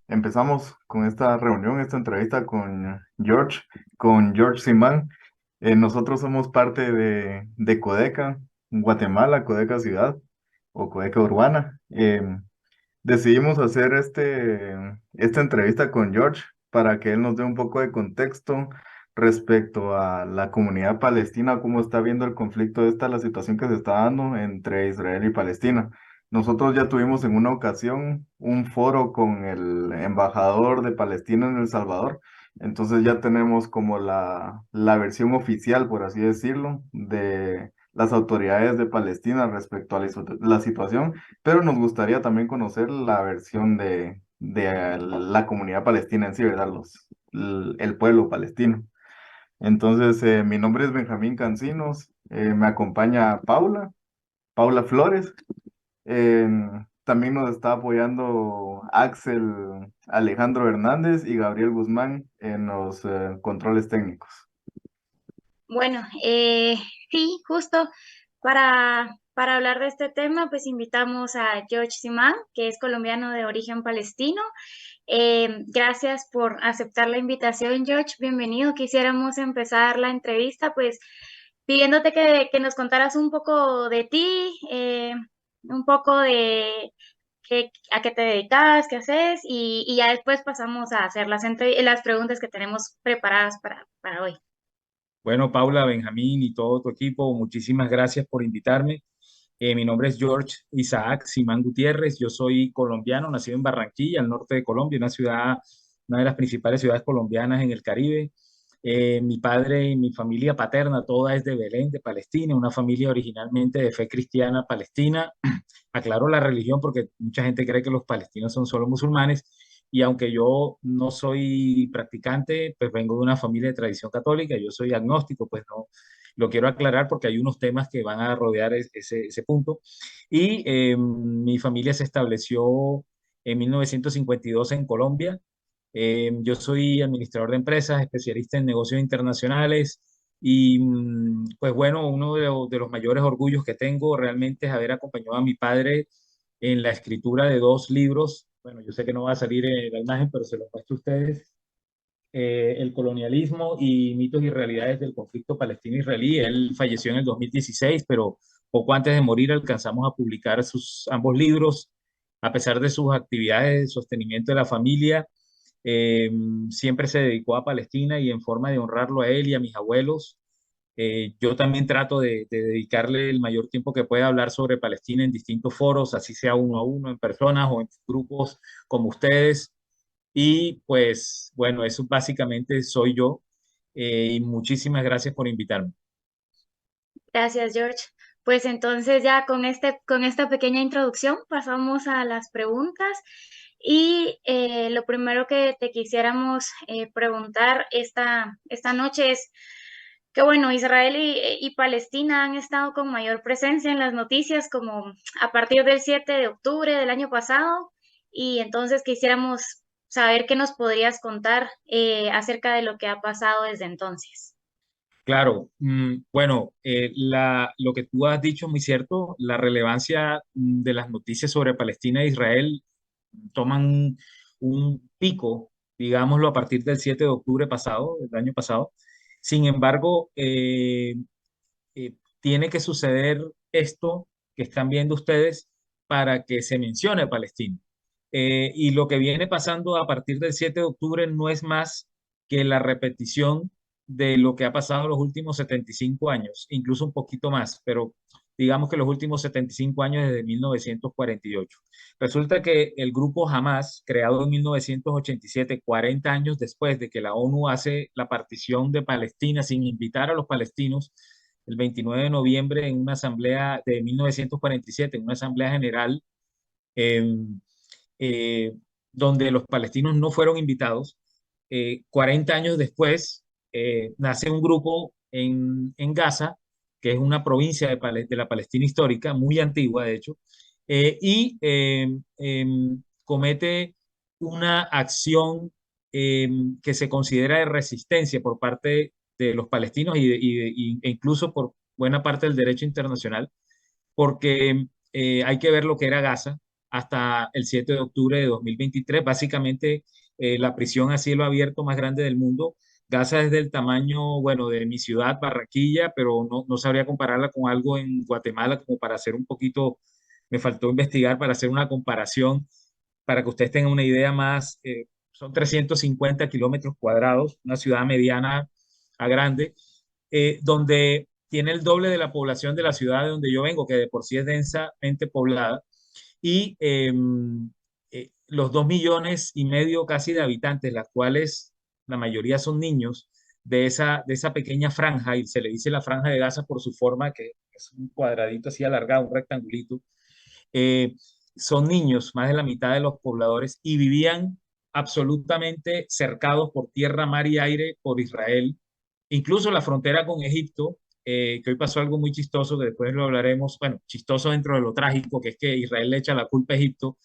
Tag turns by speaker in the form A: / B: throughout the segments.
A: empezamos con esta reunión, esta entrevista con George Simán. Nosotros somos parte de Codeca, Guatemala, Codeca Ciudad o Codeca Urbana. Decidimos hacer esta entrevista con George para que él nos dé un poco de contexto respecto a la comunidad palestina, cómo está viendo el conflicto la situación que se está dando entre Israel y Palestina. Nosotros ya tuvimos en una ocasión un foro con el embajador de Palestina en El Salvador, entonces ya tenemos como la versión oficial, por así decirlo, de las autoridades de Palestina respecto a la situación, pero nos gustaría también conocer la versión de la comunidad palestina en sí, ¿verdad? El pueblo palestino. Entonces, mi nombre es Benjamín Cancinos, me acompaña Paula Flores, también nos está apoyando Axel Alejandro Hernández y Gabriel Guzmán en los controles técnicos.
B: Bueno, sí, justo para hablar de este tema, pues invitamos a George Simán, que es colombiano de origen palestino. Gracias por aceptar la invitación, George. Bienvenido. Quisiéramos empezar la entrevista, pues pidiéndote que nos contaras un poco de ti, un poco de a qué te dedicas, qué haces, y ya después pasamos a hacer las preguntas que tenemos preparadas para hoy.
C: Bueno, Paula, Benjamín y todo tu equipo, muchísimas gracias por invitarme. Mi nombre es George Isaac Simán Gutiérrez. Yo soy colombiano, nacido en Barranquilla, al norte de Colombia, una ciudad, una de las principales ciudades colombianas en el Caribe. Mi padre y mi familia paterna, toda es de Belén, de Palestina, una familia originalmente de fe cristiana palestina. Aclaro la religión porque mucha gente cree que los palestinos son solo musulmanes y aunque yo no soy practicante, pues vengo de una familia de tradición católica, yo soy agnóstico, pues no, lo quiero aclarar porque hay unos temas que van a rodear ese punto. Y mi familia se estableció en 1952 en Colombia. Yo soy administrador de empresas, especialista en negocios internacionales y pues bueno, uno de los mayores orgullos que tengo realmente es haber acompañado a mi padre en la escritura de dos libros. Bueno, yo sé que no va a salir en la imagen, pero se los muestro a ustedes. El colonialismo y mitos y realidades del conflicto palestino-israelí. Él falleció en el 2016, pero poco antes de morir alcanzamos a publicar sus ambos libros. A pesar de sus actividades de sostenimiento de la familia, eh, siempre se dedicó a Palestina y en forma de honrarlo a él y a mis abuelos. Yo también trato de dedicarle el mayor tiempo que pueda a hablar sobre Palestina en distintos foros, así sea uno a uno, en personas o en grupos como ustedes. Y pues bueno, eso básicamente soy yo. Y muchísimas gracias por invitarme.
B: Gracias, George. Pues entonces ya con esta pequeña introducción pasamos a las preguntas y lo primero que te quisiéramos preguntar esta noche es que bueno, Israel y Palestina han estado con mayor presencia en las noticias como a partir del 7 de octubre del año pasado y entonces quisiéramos saber qué nos podrías contar acerca de lo que ha pasado desde entonces.
C: Claro, bueno, lo que tú has dicho es muy cierto. La relevancia de las noticias sobre Palestina e Israel toman un pico, digámoslo, a partir del 7 de octubre pasado, del año pasado. Sin embargo, tiene que suceder esto que están viendo ustedes para que se mencione Palestina. Y lo que viene pasando a partir del 7 de octubre no es más que la repetición de lo que ha pasado en los últimos 75 años, incluso un poquito más, pero digamos que los últimos 75 años desde 1948. Resulta que el grupo Hamas, creado en 1987, 40 años después de que la ONU hace la partición de Palestina sin invitar a los palestinos, el 29 de noviembre en una asamblea de 1947, en una asamblea general, eh, eh, donde los palestinos no fueron invitados. 40 años después, nace un grupo en Gaza, que es una provincia de la Palestina histórica, muy antigua de hecho, comete una acción que se considera de resistencia por parte de los palestinos e incluso por buena parte del derecho internacional, porque hay que ver lo que era Gaza. hasta el 7 de octubre de 2023. Básicamente, la prisión a cielo abierto más grande del mundo. Gaza es del tamaño, bueno, de mi ciudad, Barranquilla, pero no sabría compararla con algo en Guatemala, como para hacer un poquito, me faltó investigar para hacer una comparación, para que ustedes tengan una idea más. Son 350 kilómetros cuadrados, una ciudad mediana a grande, donde tiene el doble de la población de la ciudad de donde yo vengo, que de por sí es densamente poblada, y los 2,5 millones casi de habitantes, las cuales la mayoría son niños, de esa pequeña franja, y se le dice la franja de Gaza por su forma, que es un cuadradito así alargado, un rectangulito. eh, Son niños, más de la mitad de los pobladores, y vivían absolutamente cercados por tierra, mar y aire por Israel, incluso la frontera con Egipto, que hoy pasó algo muy chistoso, que después lo hablaremos, bueno, chistoso dentro de lo trágico, que es que Israel le echa la culpa a Egipto,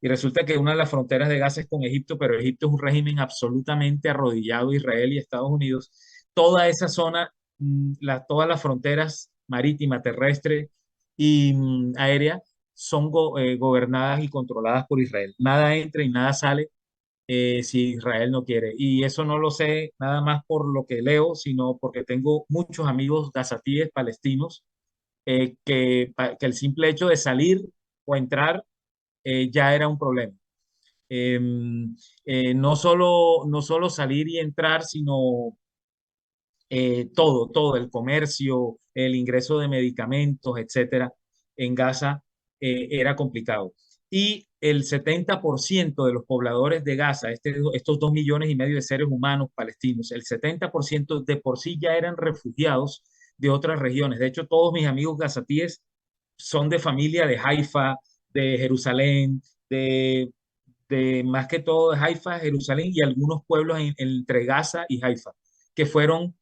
C: y resulta que una de las fronteras de Gaza es con Egipto, pero Egipto es un régimen absolutamente arrodillado a Israel y Estados Unidos. Toda esa zona, todas las fronteras marítima, terrestre y aérea son gobernadas y controladas por Israel. Nada entra y nada sale si Israel no quiere. Y eso no lo sé nada más por lo que leo, sino porque tengo muchos amigos gazatíes palestinos, que el simple hecho de salir o entrar ya era un problema. No solo salir y entrar, sino todo, el comercio, el ingreso de medicamentos, etcétera, en Gaza era complicado. Y el 70% de los pobladores de Gaza, estos 2,5 millones de seres humanos palestinos, el 70% de por sí ya eran refugiados de otras regiones. De hecho, todos mis amigos gazatíes son de familia de Haifa, de Jerusalén, de más que todo de Haifa, Jerusalén y algunos pueblos entre Gaza y Haifa, que fueron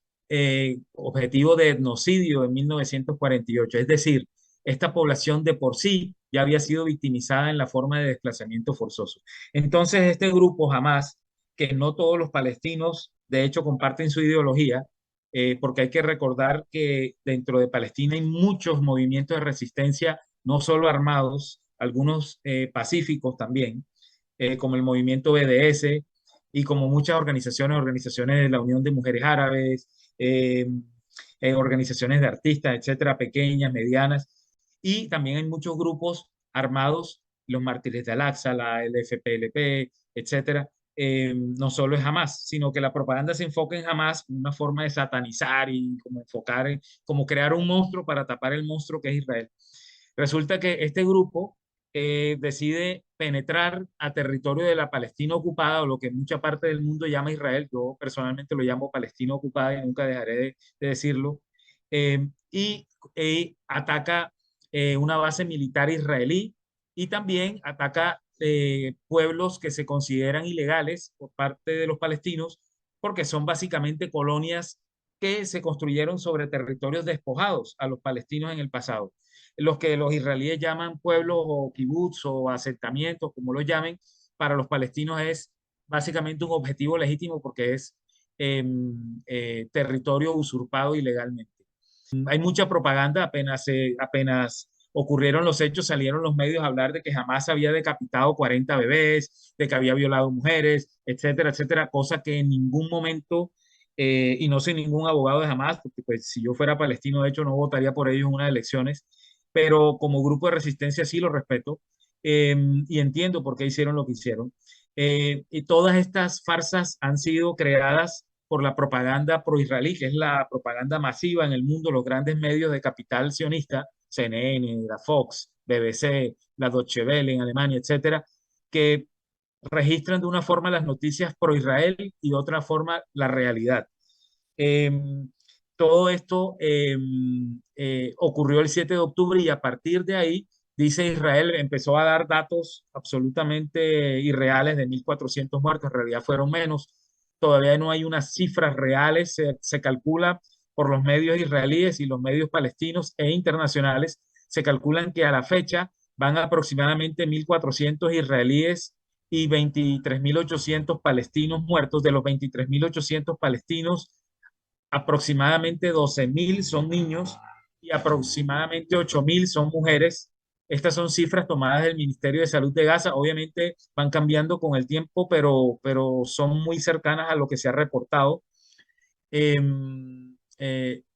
C: objetivo de etnocidio en 1948. Es decir, esta población de por sí ya había sido victimizada en la forma de desplazamiento forzoso. Entonces, este grupo Hamas, que no todos los palestinos, de hecho, comparten su ideología, porque hay que recordar que dentro de Palestina hay muchos movimientos de resistencia, no solo armados, algunos pacíficos también, como el movimiento BDS y como muchas organizaciones de la Unión de Mujeres Árabes, eh, organizaciones de artistas, etcétera, pequeñas, medianas, y también hay muchos grupos armados, los Mártires de Al-Aqsa, la LFPLP, etcétera. No solo es Hamas, sino que la propaganda se enfoca en Hamas, una forma de satanizar y como enfocar, como crear un monstruo para tapar el monstruo que es Israel. Resulta que este grupo decide penetrar a territorio de la Palestina ocupada, o lo que mucha parte del mundo llama Israel. Yo personalmente lo llamo Palestina ocupada y nunca dejaré de decirlo. Y ataca una base militar israelí, y también ataca pueblos que se consideran ilegales por parte de los palestinos, porque son básicamente colonias que se construyeron sobre territorios despojados a los palestinos en el pasado. Los que los israelíes llaman pueblos o kibbutz o asentamientos, como lo llamen, para los palestinos es básicamente un objetivo legítimo, porque es territorio usurpado ilegalmente. Hay mucha propaganda, apenas ocurrieron los hechos, salieron los medios a hablar de que jamás había decapitado 40 bebés, de que había violado mujeres, etcétera, etcétera, cosa que en ningún momento, y no soy ningún abogado de Hamas, porque pues si yo fuera palestino, de hecho, no votaría por ellos en unas elecciones, pero como grupo de resistencia sí lo respeto, y entiendo por qué hicieron lo que hicieron. Y todas estas farsas han sido creadas por la propaganda pro-israelí, que es la propaganda masiva en el mundo, los grandes medios de capital sionista, CNN, la Fox, BBC, la Deutsche Welle en Alemania, etcétera, que registran de una forma las noticias pro-Israel y de otra forma la realidad. Eh, Todo esto ocurrió el 7 de octubre, y a partir de ahí, dice Israel, empezó a dar datos absolutamente irreales de 1.400 muertos. En realidad fueron menos. Todavía no hay unas cifras reales. Se calcula por los medios israelíes y los medios palestinos e internacionales, se calculan que a la fecha van aproximadamente 1.400 israelíes y 23.800 palestinos muertos. De los 23.800 palestinos, aproximadamente 12.000 son niños y aproximadamente 8.000 son mujeres, Estas son cifras tomadas del Ministerio de Salud de Gaza. Obviamente van cambiando con el tiempo, pero son muy cercanas a lo que se ha reportado.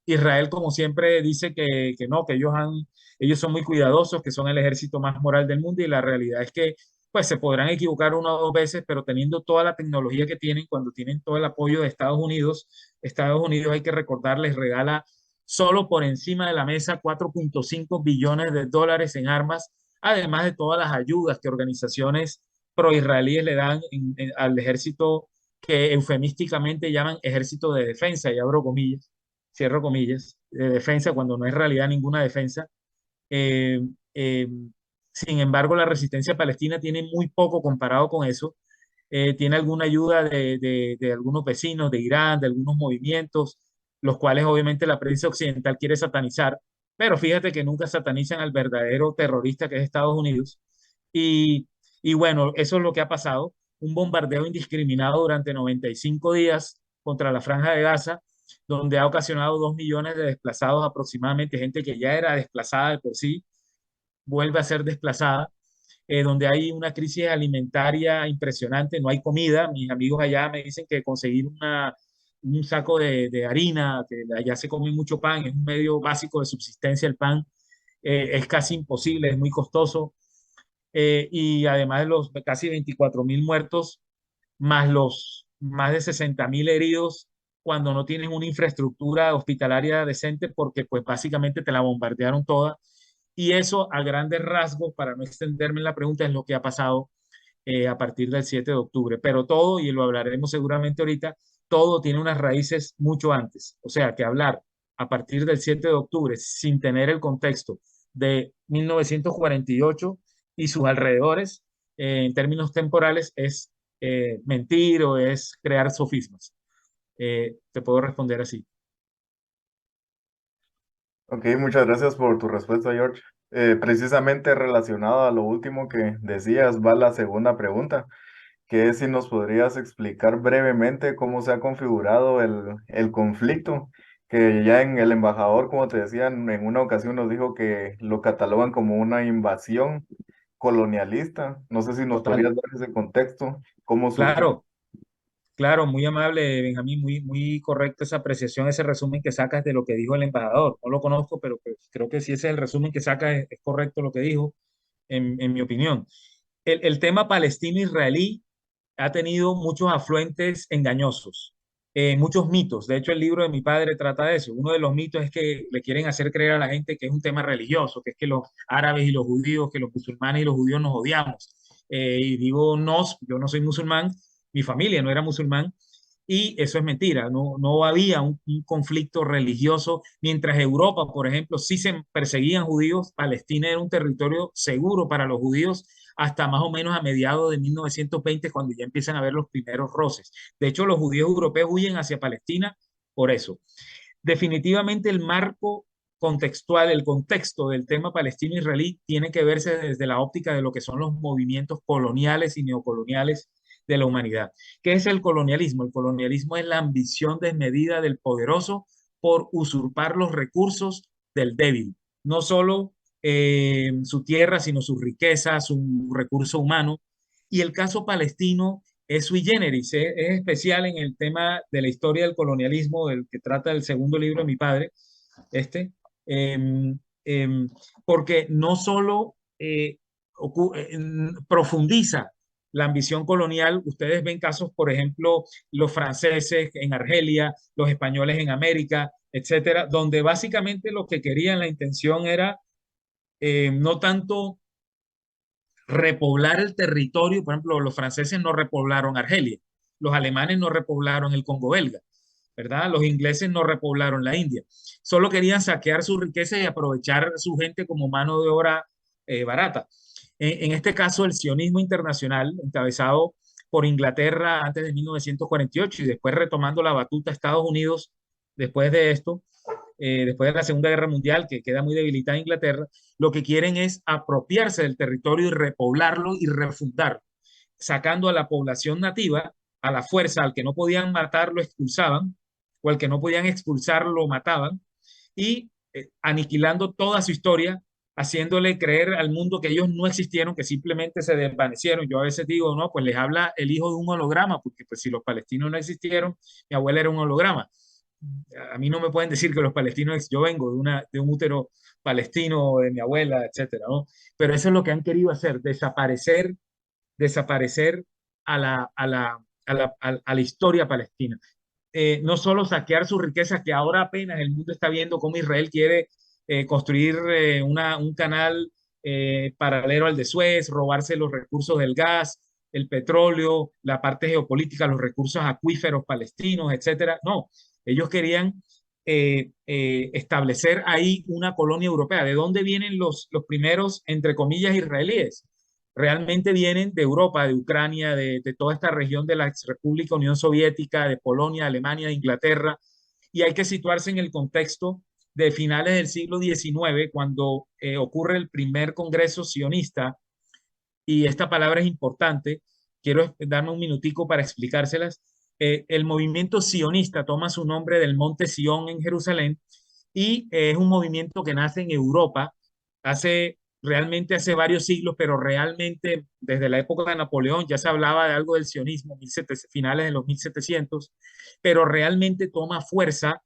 C: Israel, como siempre, dice que no, que ellos son muy cuidadosos, que son el ejército más moral del mundo y la realidad es que pues se podrán equivocar una o dos veces, pero teniendo toda la tecnología que tienen, cuando tienen todo el apoyo de Estados Unidos hay que recordarles, regala solo por encima de la mesa 4.5 billones de dólares en armas, además de todas las ayudas que organizaciones pro-israelíes le dan al ejército que eufemísticamente llaman ejército de defensa, y abro comillas, cierro comillas, de defensa cuando no es realidad ninguna defensa. Eh, eh, Sin embargo, la resistencia palestina tiene muy poco comparado con eso. Tiene alguna ayuda de algunos vecinos, de Irán, de algunos movimientos, los cuales obviamente la prensa occidental quiere satanizar, pero fíjate que nunca satanizan al verdadero terrorista que es Estados Unidos. Y, y bueno, eso es lo que ha pasado, un bombardeo indiscriminado durante 95 días contra la Franja de Gaza, donde ha ocasionado 2 millones de desplazados aproximadamente, gente que ya era desplazada de por sí, vuelve a ser desplazada, donde hay una crisis alimentaria impresionante, no hay comida. Mis amigos allá me dicen que conseguir un saco de harina, que allá se come mucho pan, es un medio básico de subsistencia el pan, es casi imposible, es muy costoso. Y además de los casi 24.000 muertos, más los más de 60.000 heridos, cuando no tienen una infraestructura hospitalaria decente, porque pues básicamente te la bombardearon toda. Y eso a grandes rasgos, para no extenderme en la pregunta, es lo que ha pasado a partir del 7 de octubre. Pero todo, y lo hablaremos seguramente ahorita, todo tiene unas raíces mucho antes. O sea, que hablar a partir del 7 de octubre sin tener el contexto de 1948 y sus alrededores, en términos temporales, es mentir o es crear sofismas. Te puedo responder así.
A: Ok, muchas gracias por tu respuesta, George. Precisamente relacionado a lo último que decías, va la segunda pregunta, que es si nos podrías explicar brevemente cómo se ha configurado el conflicto, que ya en el embajador, como te decía, en una ocasión nos dijo que lo catalogan como una invasión colonialista. No sé si nos
C: Total.
A: podrías dar ese contexto, cómo surgió.
C: Claro, claro, muy amable, Benjamín, muy correcta esa apreciación, ese resumen que sacas de lo que dijo el embajador. No lo conozco, pero pues, creo que si ese es el resumen que saca es correcto lo que dijo, en mi opinión. El tema palestino-israelí ha tenido muchos afluentes engañosos, muchos mitos. De hecho, el libro de mi padre trata de eso. Uno de los mitos es que le quieren hacer creer a la gente que es un tema religioso, que es que los árabes y los judíos, que los musulmanes y los judíos nos odiamos. Y digo nos, yo no soy musulmán, mi familia no era musulmán, y eso es mentira, no había un conflicto religioso, mientras Europa, por ejemplo, sí se perseguían judíos, Palestina era un territorio seguro para los judíos hasta más o menos a mediados de 1920, cuando ya empiezan a haber los primeros roces. De hecho, los judíos europeos huyen hacia Palestina por eso. Definitivamente el marco contextual, el contexto del tema palestino-israelí tiene que verse desde la óptica de lo que son los movimientos coloniales y neocoloniales de la humanidad. ¿Qué es el colonialismo? El colonialismo es la ambición desmedida del poderoso por usurpar los recursos del débil, no solo su tierra, sino su riqueza, su recurso humano. Y el caso palestino es sui generis, es especial en el tema de la historia del colonialismo, del que trata el segundo libro de mi padre, este, eh, eh, porque no solo profundiza la ambición colonial. Ustedes ven casos, por ejemplo, los franceses en Argelia, los españoles en América, etcétera, donde básicamente lo que querían, la intención era no tanto repoblar el territorio. Por ejemplo, los franceses no repoblaron Argelia, los alemanes no repoblaron el Congo belga, ¿verdad? Los ingleses no repoblaron la India. Solo querían saquear su riqueza y aprovechar su gente como mano de obra barata. En este caso, el sionismo internacional, encabezado por Inglaterra antes de 1948 y después retomando la batuta Estados Unidos después de esto, después de la Segunda Guerra Mundial, que queda muy debilitada Inglaterra, lo que quieren es apropiarse del territorio y repoblarlo y refundarlo, sacando a la población nativa a la fuerza. Al que no podían matar lo expulsaban, o al que no podían expulsar lo mataban, y aniquilando toda su historia haciéndole creer al mundo que ellos no existieron, que simplemente se desvanecieron. Yo a veces digo, no, pues les habla el hijo de un holograma, porque pues si los palestinos no existieron, mi abuela era un holograma. A mí no me pueden decir que los palestinos, yo vengo de un útero palestino de mi abuela, etcétera, ¿no? Pero eso es lo que han querido hacer, desaparecer a la historia palestina. No solo saquear sus riquezas, que ahora apenas el mundo está viendo cómo Israel quiere construir un canal paralelo al de Suez, robarse los recursos del gas, el petróleo, la parte geopolítica, los recursos acuíferos palestinos, etcétera. No, ellos querían establecer ahí una colonia europea. ¿De dónde vienen los primeros, entre comillas, israelíes? Realmente vienen de Europa, de Ucrania, de toda esta región de la ex República Unión Soviética, de Polonia, Alemania, de Inglaterra, y hay que situarse en el contexto de finales del siglo XIX, cuando ocurre el primer Congreso sionista, y esta palabra es importante, quiero darme un minutico para explicárselas. El movimiento sionista toma su nombre del monte Sión en Jerusalén y es un movimiento que nace en Europa realmente hace varios siglos, pero realmente desde la época de Napoleón ya se hablaba de algo del sionismo, finales de los 1700, pero realmente toma fuerza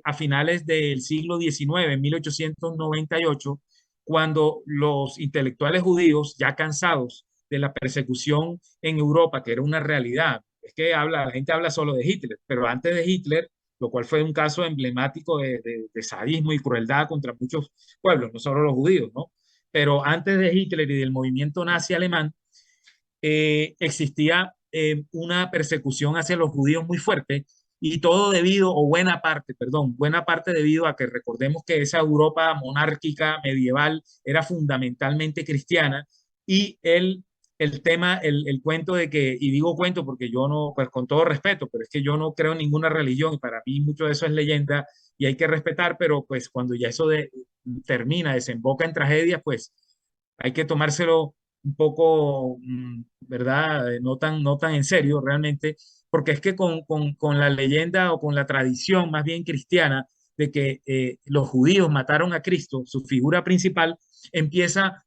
C: a finales del siglo XIX, en 1898, cuando los intelectuales judíos, ya cansados de la persecución en Europa, que era una realidad, es que la gente habla solo de Hitler, pero antes de Hitler, lo cual fue un caso emblemático de sadismo y crueldad contra muchos pueblos, no solo los judíos, ¿no? Pero antes de Hitler y del movimiento nazi alemán, existía una persecución hacia los judíos muy fuerte y todo debido, o buena parte, perdón, buena parte debido a que recordemos que esa Europa monárquica medieval era fundamentalmente cristiana y el tema, el cuento de que, y digo cuento porque yo no, pues con todo respeto, pero es que yo no creo en ninguna religión y para mí mucho de eso es leyenda y hay que respetar, pero pues cuando ya termina, desemboca en tragedia, pues hay que tomárselo un poco, ¿verdad? No tan en serio realmente, porque es que con la leyenda o con la tradición más bien cristiana de que los judíos mataron a Cristo, su figura principal, empieza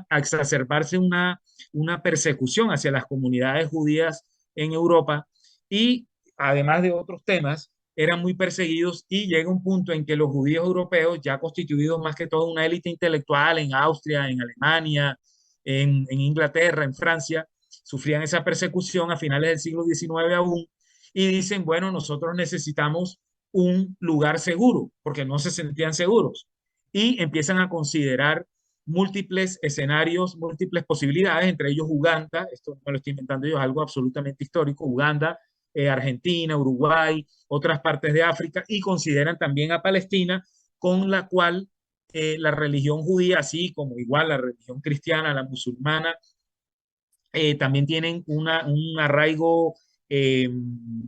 C: a exacerbarse una persecución hacia las comunidades judías en Europa y además de otros temas, eran muy perseguidos y llega un punto en que los judíos europeos, ya constituidos más que todo una élite intelectual en Austria, en Alemania, en Inglaterra, en Francia, sufrían esa persecución a finales del siglo XIX aún y dicen, bueno, nosotros necesitamos un lugar seguro porque no se sentían seguros y empiezan a considerar múltiples escenarios, múltiples posibilidades, entre ellos Uganda, esto no me lo estoy inventando yo, es algo absolutamente histórico, Uganda, Argentina, Uruguay, otras partes de África, y consideran también a Palestina, con la cual la religión judía, así como igual la religión cristiana, la musulmana, también tienen un arraigo eh,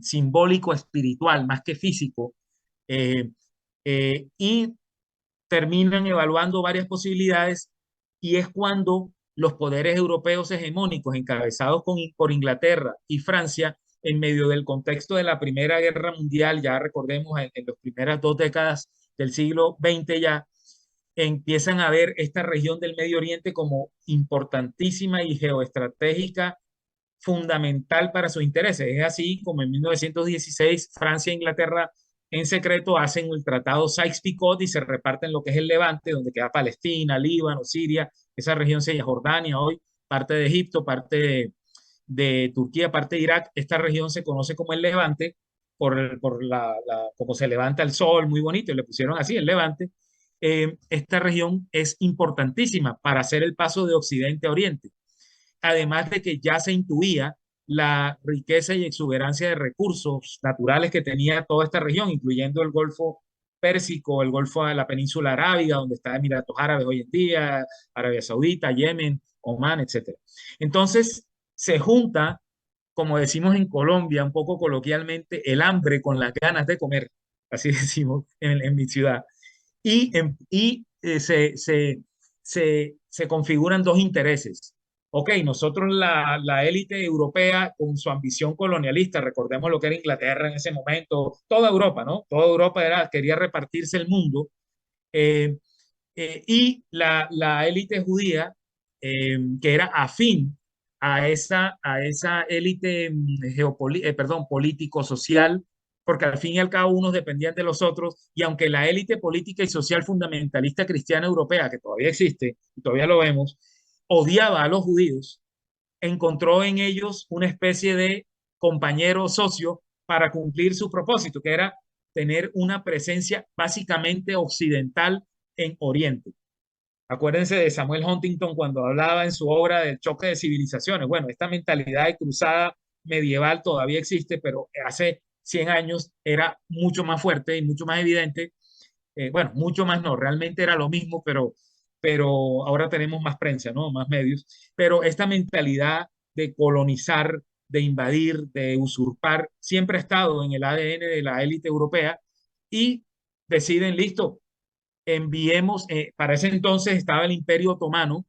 C: simbólico, espiritual, más que físico, eh, y terminan evaluando varias posibilidades y es cuando los poderes europeos hegemónicos encabezados por Inglaterra y Francia, en medio del contexto de la Primera Guerra Mundial, ya recordemos en las primeras 2 décadas del siglo XX ya, empiezan a ver esta región del Medio Oriente como importantísima y geoestratégica, fundamental para sus intereses. Es así como en 1916 Francia e Inglaterra en secreto hacen el tratado Sykes-Picot y se reparten lo que es el Levante, donde queda Palestina, Líbano, Siria, esa región se llama Jordania hoy, parte de Egipto, parte de Turquía, parte de Irak. Esta región se conoce como el Levante como se levanta el sol, muy bonito, y le pusieron así el Levante. Esta región es importantísima para hacer el paso de Occidente a Oriente, además de que ya se intuía la riqueza y exuberancia de recursos naturales que tenía toda esta región, incluyendo el Golfo Pérsico, el Golfo de la Península Arábiga, donde está Emiratos Árabes hoy en día, Arabia Saudita, Yemen, Omán, etcétera. Entonces, se junta, como decimos en Colombia, un poco coloquialmente, el hambre con las ganas de comer, así decimos en mi ciudad, y se configuran dos intereses. Ok, nosotros la élite europea con su ambición colonialista, recordemos lo que era Inglaterra en ese momento, toda Europa, ¿no? Toda Europa quería repartirse el mundo. eh, y la élite judía, que era afín a esa élite perdón, político-social, porque al fin y al cabo unos dependían de los otros, y aunque la élite política y social fundamentalista cristiana europea, que todavía existe y todavía lo vemos, odiaba a los judíos, encontró en ellos una especie de compañero socio para cumplir su propósito, que era tener una presencia básicamente occidental en Oriente. Acuérdense de Samuel Huntington cuando hablaba en su obra del choque de civilizaciones. Bueno, esta mentalidad de cruzada medieval todavía existe, pero hace 100 años era mucho más fuerte y mucho más evidente. Bueno, mucho más no, realmente era lo mismo, pero ahora tenemos más prensa, ¿no? Más medios. Pero esta mentalidad de colonizar, de invadir, de usurpar, siempre ha estado en el ADN de la élite europea y deciden, listo, enviemos, para ese entonces estaba el Imperio Otomano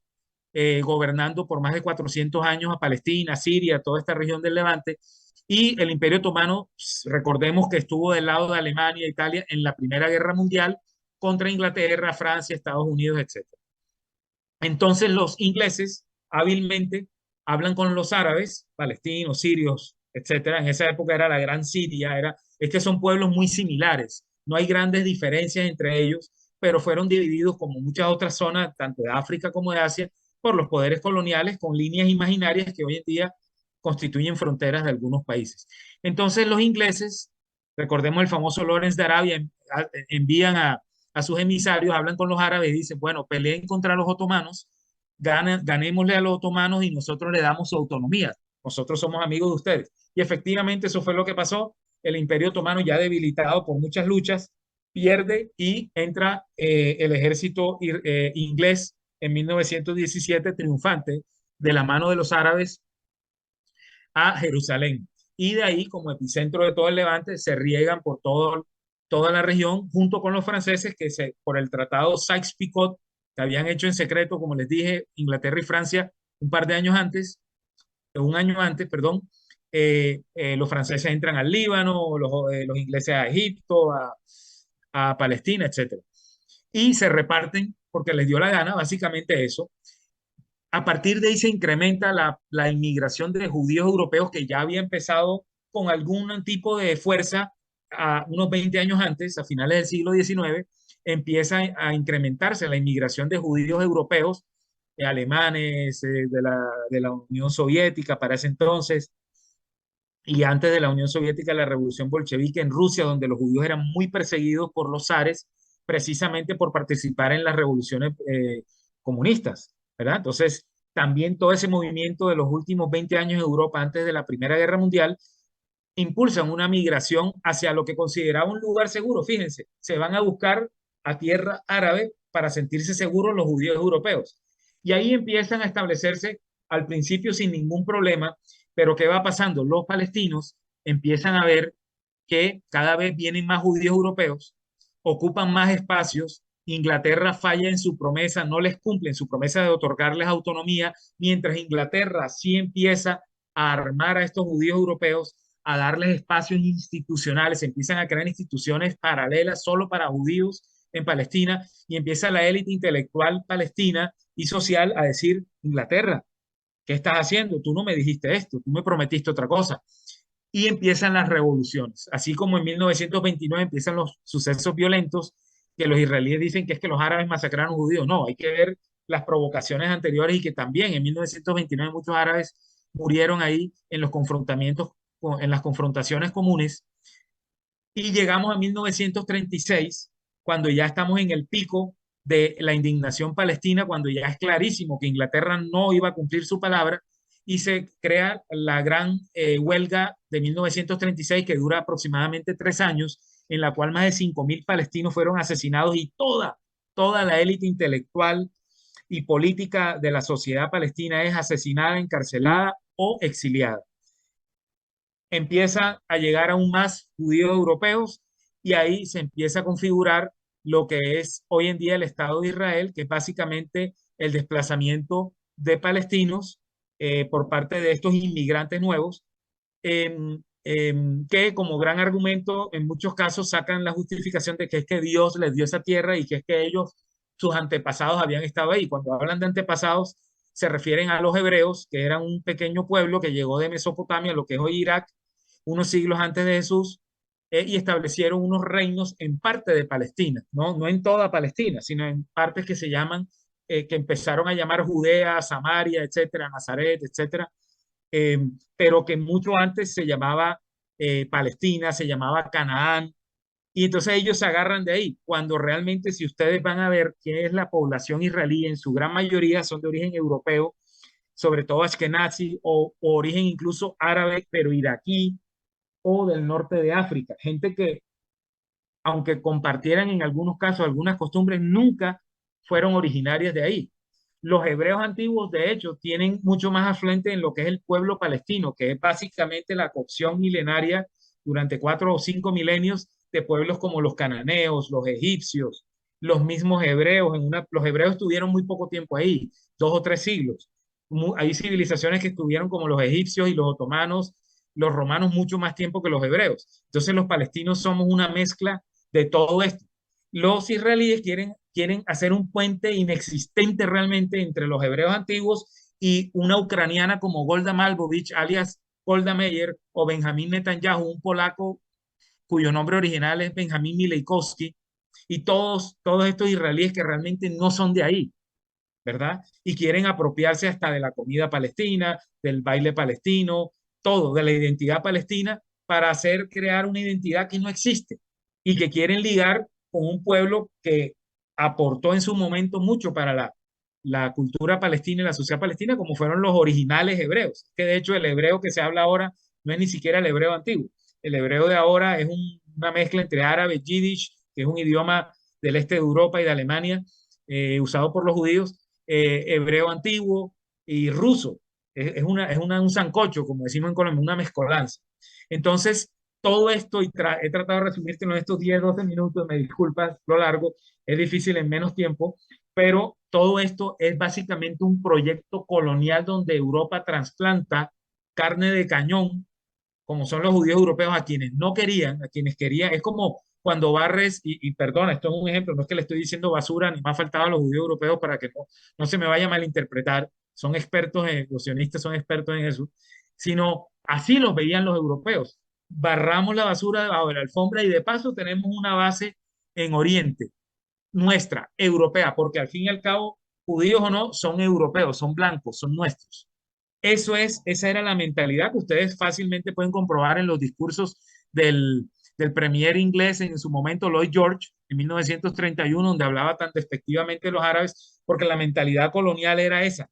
C: gobernando por más de 400 años a Palestina, Siria, toda esta región del Levante, y el Imperio Otomano, recordemos que estuvo del lado de Alemania e Italia en la Primera Guerra Mundial contra Inglaterra, Francia, Estados Unidos, etcétera. Entonces los ingleses hábilmente hablan con los árabes, palestinos, sirios, etcétera. En esa época era la Gran Siria, es que son pueblos muy similares, no hay grandes diferencias entre ellos, pero fueron divididos como muchas otras zonas, tanto de África como de Asia, por los poderes coloniales con líneas imaginarias que hoy en día constituyen fronteras de algunos países. Entonces los ingleses, recordemos el famoso Lawrence de Arabia, envían a sus emisarios, hablan con los árabes y dicen, bueno, peleen contra los otomanos, ganémosle a los otomanos y nosotros le damos su autonomía. Nosotros somos amigos de ustedes. Y efectivamente eso fue lo que pasó. El Imperio Otomano, ya debilitado por muchas luchas, pierde y entra el ejército inglés en 1917 triunfante de la mano de los árabes a Jerusalén. Y de ahí, como epicentro de todo el Levante, se riegan por toda la región, junto con los franceses que por el tratado Sykes-Picot, que habían hecho en secreto, como les dije, Inglaterra y Francia un par de años antes, un año antes, perdón, los franceses entran al Líbano, los ingleses a Egipto, a Palestina, etcétera. Y se reparten porque les dio la gana, básicamente eso. A partir de ahí se incrementa la inmigración de judíos europeos que ya había empezado con algún tipo de fuerza a unos 20 años antes, a finales del siglo XIX, empieza a incrementarse la inmigración de judíos europeos, alemanes, de la Unión Soviética para ese entonces, y antes de la Unión Soviética, la revolución bolchevique en Rusia, donde los judíos eran muy perseguidos por los zares, precisamente por participar en las revoluciones comunistas, ¿verdad? Entonces, también todo ese movimiento de los últimos 20 años en Europa, antes de la Primera Guerra Mundial, impulsan una migración hacia lo que consideraba un lugar seguro. Fíjense, se van a buscar a tierra árabe para sentirse seguros los judíos europeos. Y ahí empiezan a establecerse al principio sin ningún problema, pero ¿qué va pasando? Los palestinos empiezan a ver que cada vez vienen más judíos europeos, ocupan más espacios, Inglaterra falla en su promesa, no les cumplen su promesa de otorgarles autonomía, mientras Inglaterra sí empieza a armar a estos judíos europeos, a darles espacios institucionales, se empiezan a crear instituciones paralelas solo para judíos en Palestina y empieza la élite intelectual palestina y social a decir, Inglaterra, ¿qué estás haciendo? Tú no me dijiste esto, tú me prometiste otra cosa. Y empiezan las revoluciones. Así como en 1929 empiezan los sucesos violentos, que los israelíes dicen que es que los árabes masacraron judíos. No, hay que ver las provocaciones anteriores y que también en 1929 muchos árabes murieron ahí en los confrontamientos, en las confrontaciones comunes. Y llegamos a 1936, cuando ya estamos en el pico de la indignación palestina, cuando ya es clarísimo que Inglaterra no iba a cumplir su palabra, y se crea la gran huelga de 1936, que dura aproximadamente 3 años, en la cual más de 5.000 palestinos fueron asesinados y toda la élite intelectual y política de la sociedad palestina es asesinada, encarcelada o exiliada. Empieza a llegar aún más judíos europeos y ahí se empieza a configurar lo que es hoy en día el Estado de Israel, que es básicamente el desplazamiento de palestinos por parte de estos inmigrantes nuevos, que como gran argumento en muchos casos sacan la justificación de que es que Dios les dio esa tierra y que es que ellos sus antepasados habían estado ahí. Cuando hablan de antepasados, se refieren a los hebreos, que eran un pequeño pueblo que llegó de Mesopotamia, lo que es hoy Irak, unos siglos antes de Jesús, y establecieron unos reinos en parte de Palestina, ¿no? No en toda Palestina, sino en partes que se llaman, que empezaron a llamar Judea, Samaria, etcétera, Nazaret, etcétera, eh, pero que mucho antes se llamaba Palestina, se llamaba Canaán, y entonces ellos se agarran de ahí, cuando realmente si ustedes van a ver qué es la población israelí, en su gran mayoría son de origen europeo, sobre todo Ashkenazi o origen incluso árabe, pero iraquí o del norte de África. Gente que, aunque compartieran en algunos casos algunas costumbres, nunca fueron originarias de ahí. Los hebreos antiguos, de hecho, tienen mucho más afluente en lo que es el pueblo palestino, que es básicamente la cocción milenaria durante 4 o 5 milenios de pueblos como los cananeos, los egipcios, los mismos hebreos. Los hebreos estuvieron muy poco tiempo ahí, 2 o 3 siglos. Hay civilizaciones que estuvieron como los egipcios y los otomanos, los romanos mucho más tiempo que los hebreos. Entonces los palestinos somos una mezcla de todo esto. Los israelíes quieren hacer un puente inexistente realmente entre los hebreos antiguos y una ucraniana como Golda Malkovich, alias Golda Meir, o Benjamín Netanyahu, un polaco cuyo nombre original es Benjamín Mileikowski, y todos estos israelíes que realmente no son de ahí, ¿verdad? Y quieren apropiarse hasta de la comida palestina, del baile palestino, todo, de la identidad palestina, para hacer crear una identidad que no existe y que quieren ligar con un pueblo que aportó en su momento mucho para la cultura palestina y la sociedad palestina, como fueron los originales hebreos, que de hecho el hebreo que se habla ahora no es ni siquiera el hebreo antiguo. El hebreo de ahora es una mezcla entre árabe, yiddish, que es un idioma del este de Europa y de Alemania, usado por los judíos, hebreo antiguo y ruso. Un sancocho, como decimos en Colombia, una mezcolanza. Entonces, todo esto, y he tratado de resumirte en estos 10, 12 minutos, me disculpas lo largo, es difícil en menos tiempo, pero todo esto es básicamente un proyecto colonial donde Europa trasplanta carne de cañón, como son los judíos europeos, a quienes no querían, a quienes querían. Es como cuando barres, y perdona, esto es un ejemplo, no es que le estoy diciendo basura, ni más faltaba a los judíos europeos para que no se me vaya a malinterpretar, son expertos, los sionistas son expertos en eso, sino así los veían los europeos. Barramos la basura debajo de la alfombra y de paso tenemos una base en Oriente, nuestra, europea, porque al fin y al cabo, judíos o no, son europeos, son blancos, son nuestros. Esa era la mentalidad que ustedes fácilmente pueden comprobar en los discursos del premier inglés en su momento, Lloyd George, en 1931, donde hablaba tan despectivamente de los árabes, porque la mentalidad colonial era esa,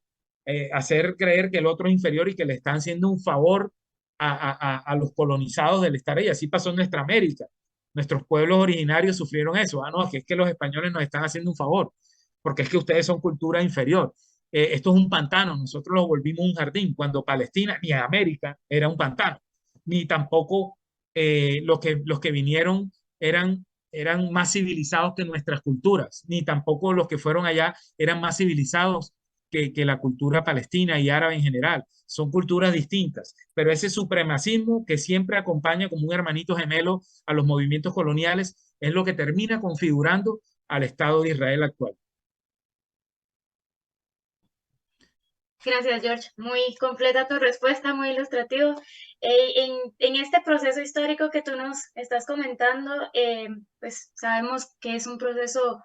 C: hacer creer que el otro es inferior y que le están haciendo un favor a los colonizados del estar ahí. Así pasó en nuestra América. Nuestros pueblos originarios sufrieron eso. No, es que los españoles nos están haciendo un favor, porque es que ustedes son cultura inferior. Esto es un pantano, nosotros lo volvimos un jardín, cuando Palestina ni América era un pantano, ni tampoco los que vinieron eran más civilizados que nuestras culturas, ni tampoco los que fueron allá eran más civilizados que la cultura palestina y árabe en general. Son culturas distintas, pero ese supremacismo que siempre acompaña como un hermanito gemelo a los movimientos coloniales es lo que termina configurando al Estado de Israel actual.
B: Gracias, George. Muy completa tu respuesta, muy ilustrativo. En este proceso histórico que tú nos estás comentando, pues sabemos que es un proceso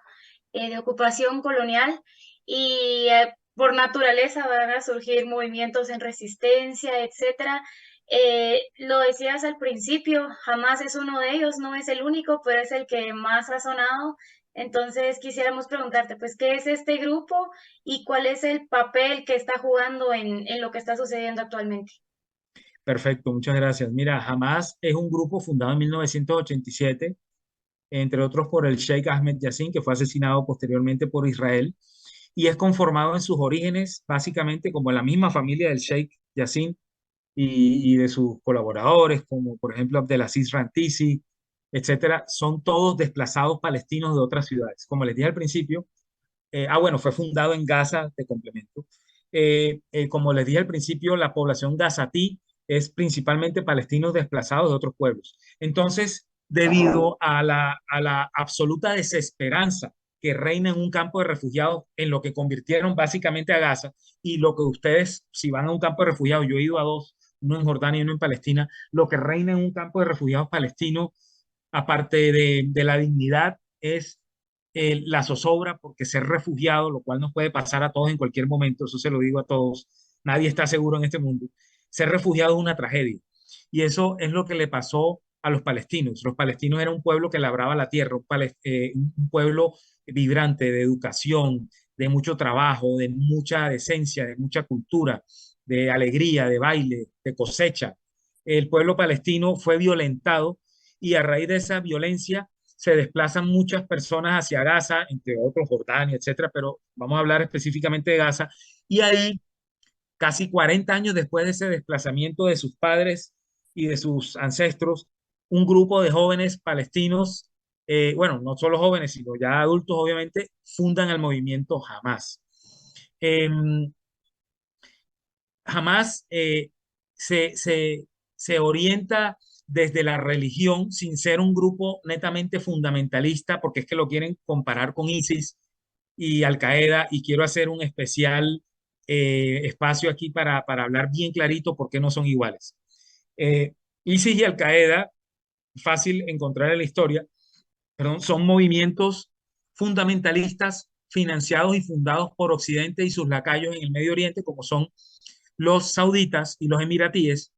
B: de ocupación colonial y por naturaleza van a surgir movimientos en resistencia, etcétera. Lo decías al principio, jamás es uno de ellos, no es el único, pero es el que más ha sonado. Entonces quisiéramos preguntarte, pues, ¿qué es este grupo y cuál es el papel que está jugando en lo que está sucediendo actualmente?
C: Perfecto, muchas gracias. Mira, Hamas es un grupo fundado en 1987, entre otros por el Sheikh Ahmed Yassin, que fue asesinado posteriormente por Israel, y es conformado en sus orígenes básicamente como la misma familia del Sheikh Yassin y de sus colaboradores, como por ejemplo Abdelaziz Rantisi, etcétera, son todos desplazados palestinos de otras ciudades. Como les dije al principio, bueno, fue fundado en Gaza, de complemento. Como les dije al principio, la población gazatí es principalmente palestinos desplazados de otros pueblos. Entonces, debido a la absoluta desesperanza que reina en un campo de refugiados en lo que convirtieron básicamente a Gaza y lo que ustedes, si van a un campo de refugiados, yo he ido a dos, uno en Jordania y uno en Palestina, lo que reina en un campo de refugiados palestinos, aparte de la dignidad, es la zozobra, porque ser refugiado, lo cual nos puede pasar a todos en cualquier momento, eso se lo digo a todos, nadie está seguro en este mundo, ser refugiado es una tragedia. Y eso es lo que le pasó a los palestinos. Los palestinos era un pueblo que labraba la tierra, un pueblo vibrante de educación, de mucho trabajo, de mucha decencia, de mucha cultura, de alegría, de baile, de cosecha. El pueblo palestino fue violentado y a raíz de esa violencia se desplazan muchas personas hacia Gaza, entre otros Jordania, etcétera, pero vamos a hablar específicamente de Gaza. Y ahí, casi 40 años después de ese desplazamiento de sus padres y de sus ancestros, un grupo de jóvenes palestinos, bueno, no solo jóvenes, sino ya adultos, obviamente, fundan el movimiento Hamas. Eh, Hamas se, se, se orienta desde la religión sin ser un grupo netamente fundamentalista, porque es que lo quieren comparar con ISIS y Al Qaeda, y quiero hacer un especial espacio aquí para hablar bien clarito por qué no son iguales. Eh, ISIS y Al Qaeda, fácil encontrar en la historia, perdón, son movimientos fundamentalistas financiados y fundados por Occidente y sus lacayos en el Medio Oriente, como son los sauditas y los emiratíes,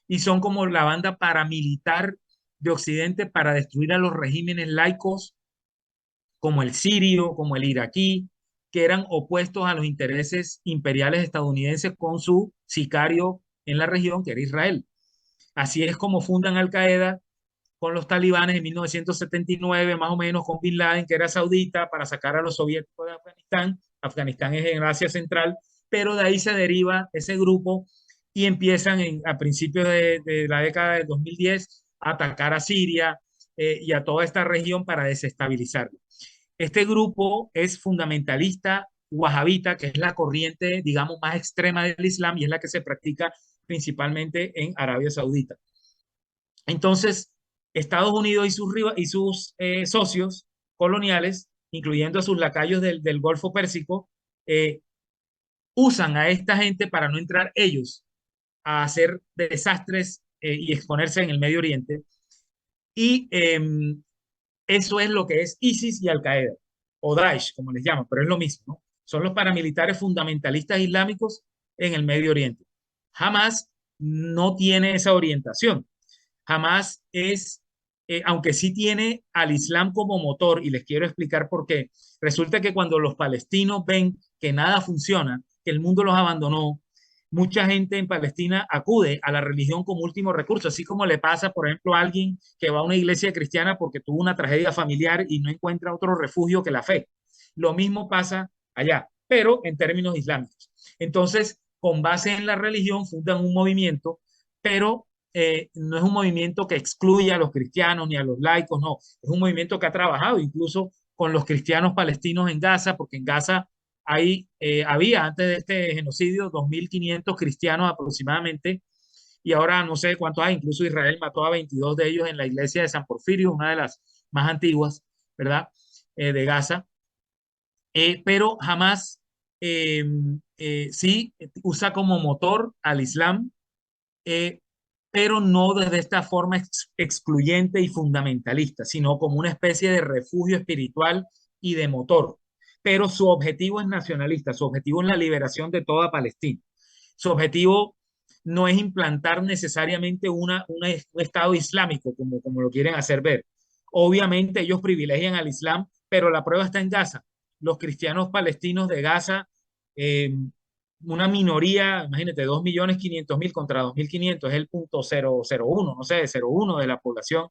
C: y son como la banda paramilitar de Occidente para destruir a los regímenes laicos como el sirio, como el iraquí, que eran opuestos a los intereses imperiales estadounidenses con su sicario en la región, que era Israel. Así es como fundan Al Qaeda con los talibanes en 1979, más o menos, con Bin Laden, que era saudita, para sacar a los soviéticos de Afganistán. Afganistán es en Asia Central, pero de ahí se deriva ese grupo y empiezan a principios de la década de 2010 a atacar a Siria y a toda esta región para desestabilizarla. Este grupo es fundamentalista wahabita, que es la corriente, digamos, más extrema del Islam y es la que se practica principalmente en Arabia Saudita. Entonces, Estados Unidos y sus socios coloniales, incluyendo a sus lacayos del Golfo Pérsico, eh, usan a esta gente para no entrar ellos a hacer desastres y exponerse en el Medio Oriente. Y eso es lo que es ISIS y Al Qaeda, o Daesh, como les llaman, pero es lo mismo, ¿no? Son los paramilitares fundamentalistas islámicos en el Medio Oriente. Hamas no tiene esa orientación. Hamas es, aunque sí tiene al Islam como motor, y les quiero explicar por qué, resulta que cuando los palestinos ven que nada funciona, que el mundo los abandonó, mucha gente en Palestina acude a la religión como último recurso, así como le pasa, por ejemplo, a alguien que va a una iglesia cristiana porque tuvo una tragedia familiar y no encuentra otro refugio que la fe. Lo mismo pasa allá, pero en términos islámicos. Entonces, con base en la religión, fundan un movimiento, pero no es un movimiento que excluya a los cristianos ni a los laicos, no, es un movimiento que ha trabajado incluso con los cristianos palestinos en Gaza, porque en Gaza había antes de este genocidio 2.500 cristianos aproximadamente, y ahora no sé cuántos hay, incluso Israel mató a 22 de ellos en la iglesia de San Porfirio, una de las más antiguas, ¿verdad? De Gaza, pero jamás sí usa como motor al Islam, eh, pero no desde esta forma excluyente y fundamentalista, sino como una especie de refugio espiritual y de motor. Pero su objetivo es nacionalista, su objetivo es la liberación de toda Palestina. Su objetivo no es implantar necesariamente un Estado islámico, como lo quieren hacer ver. Obviamente ellos privilegian al Islam, pero la prueba está en Gaza. Los cristianos palestinos de Gaza, eh, una minoría, imagínate, 2.500.000 contra 2.500, es el punto 001, no sé, 0,1 de la población,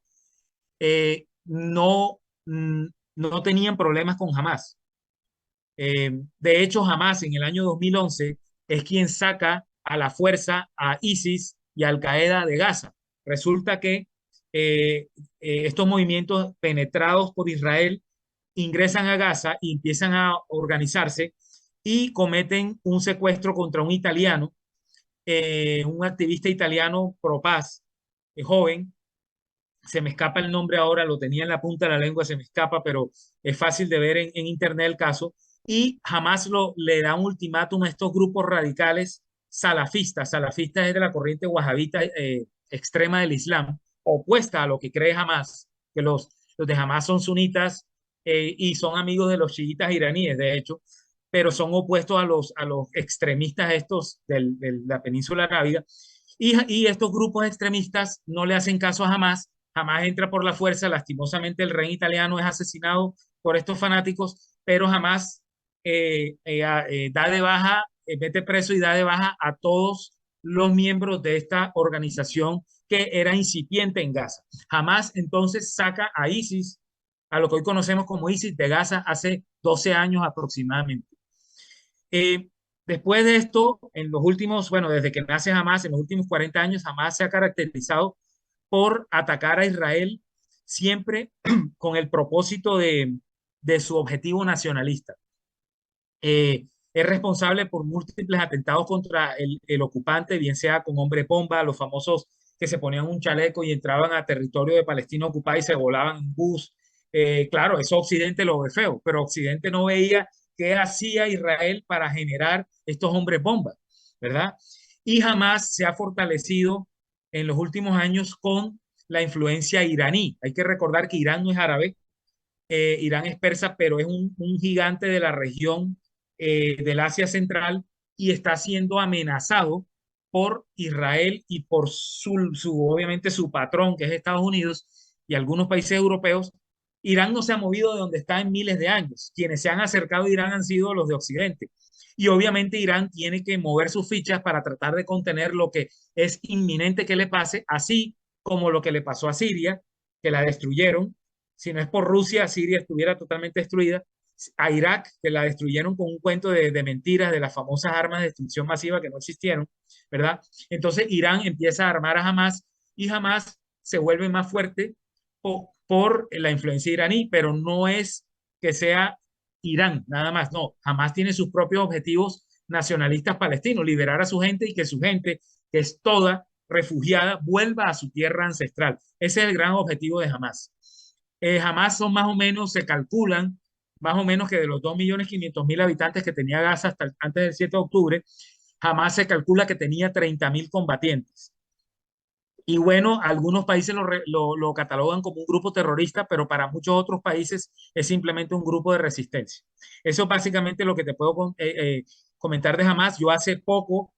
C: no, no tenían problemas con Hamas. De hecho, Hamas en el año 2011 es quien saca a la fuerza a ISIS y Al Qaeda de Gaza. Resulta que estos movimientos penetrados por Israel ingresan a Gaza y empiezan a organizarse y cometen un secuestro contra un italiano, un activista italiano pro paz, joven, se me escapa el nombre ahora, lo tenía en la punta de la lengua, se me escapa, pero es fácil de ver en internet el caso, y jamás le da un ultimátum a estos grupos radicales salafistas. Salafistas es de la corriente wahabita extrema del Islam, opuesta a lo que cree Hamas, que los de Hamas son sunitas y son amigos de los chiitas iraníes, de hecho, pero son opuestos a los extremistas estos de la península arábiga. Y estos grupos extremistas no le hacen caso a Hamas. Hamas entra por la fuerza. Lastimosamente, el rey italiano es asesinado por estos fanáticos, pero Hamas da de baja, mete preso y da de baja a todos los miembros de esta organización que era incipiente en Gaza. Hamas entonces saca a ISIS, a lo que hoy conocemos como ISIS de Gaza, hace 12 años aproximadamente. Eh, Después de esto, en los últimos, bueno, desde que nace Hamas, en los últimos 40 años, Hamas se ha caracterizado por atacar a Israel siempre con el propósito de su objetivo nacionalista. Es responsable por múltiples atentados contra el ocupante, bien sea con hombre bomba, los famosos que se ponían un chaleco y entraban a territorio de Palestina ocupada y se volaban en bus. Claro, eso Occidente lo ve feo, pero Occidente no veía qué hacía Israel para generar estos hombres bomba, ¿verdad? Y jamás se ha fortalecido en los últimos años con la influencia iraní. Hay que recordar que Irán no es árabe, Irán es persa, pero es un gigante de la región del Asia Central y está siendo amenazado por Israel y por obviamente su patrón, que es Estados Unidos y algunos países europeos. Irán no se ha movido de donde está en miles de años. Quienes se han acercado a Irán han sido los de Occidente. Y obviamente Irán tiene que mover sus fichas para tratar de contener lo que es inminente que le pase, así como lo que le pasó a Siria, que la destruyeron. Si no es por Rusia, Siria estuviera totalmente destruida. A Irak, que la destruyeron con un cuento de mentiras de las famosas armas de destrucción masiva que no existieron, ¿verdad? Entonces Irán empieza a armar a Hamas y Hamas se vuelve más fuerte por la influencia iraní, pero no es que sea Irán, nada más, no. Hamas tiene sus propios objetivos nacionalistas palestinos, liberar a su gente y que su gente, que es toda refugiada, vuelva a su tierra ancestral. Ese es el gran objetivo de Hamas. Jamás son más o menos, se calculan más o menos que de los 2.500.000 habitantes que tenía Gaza hasta antes del 7 de octubre, jamás se calcula que tenía 30.000 combatientes. Y bueno, algunos países lo catalogan como un grupo terrorista, pero para muchos otros países es simplemente un grupo de resistencia. Eso es básicamente lo que te puedo comentar de Hamas. Yo hace poco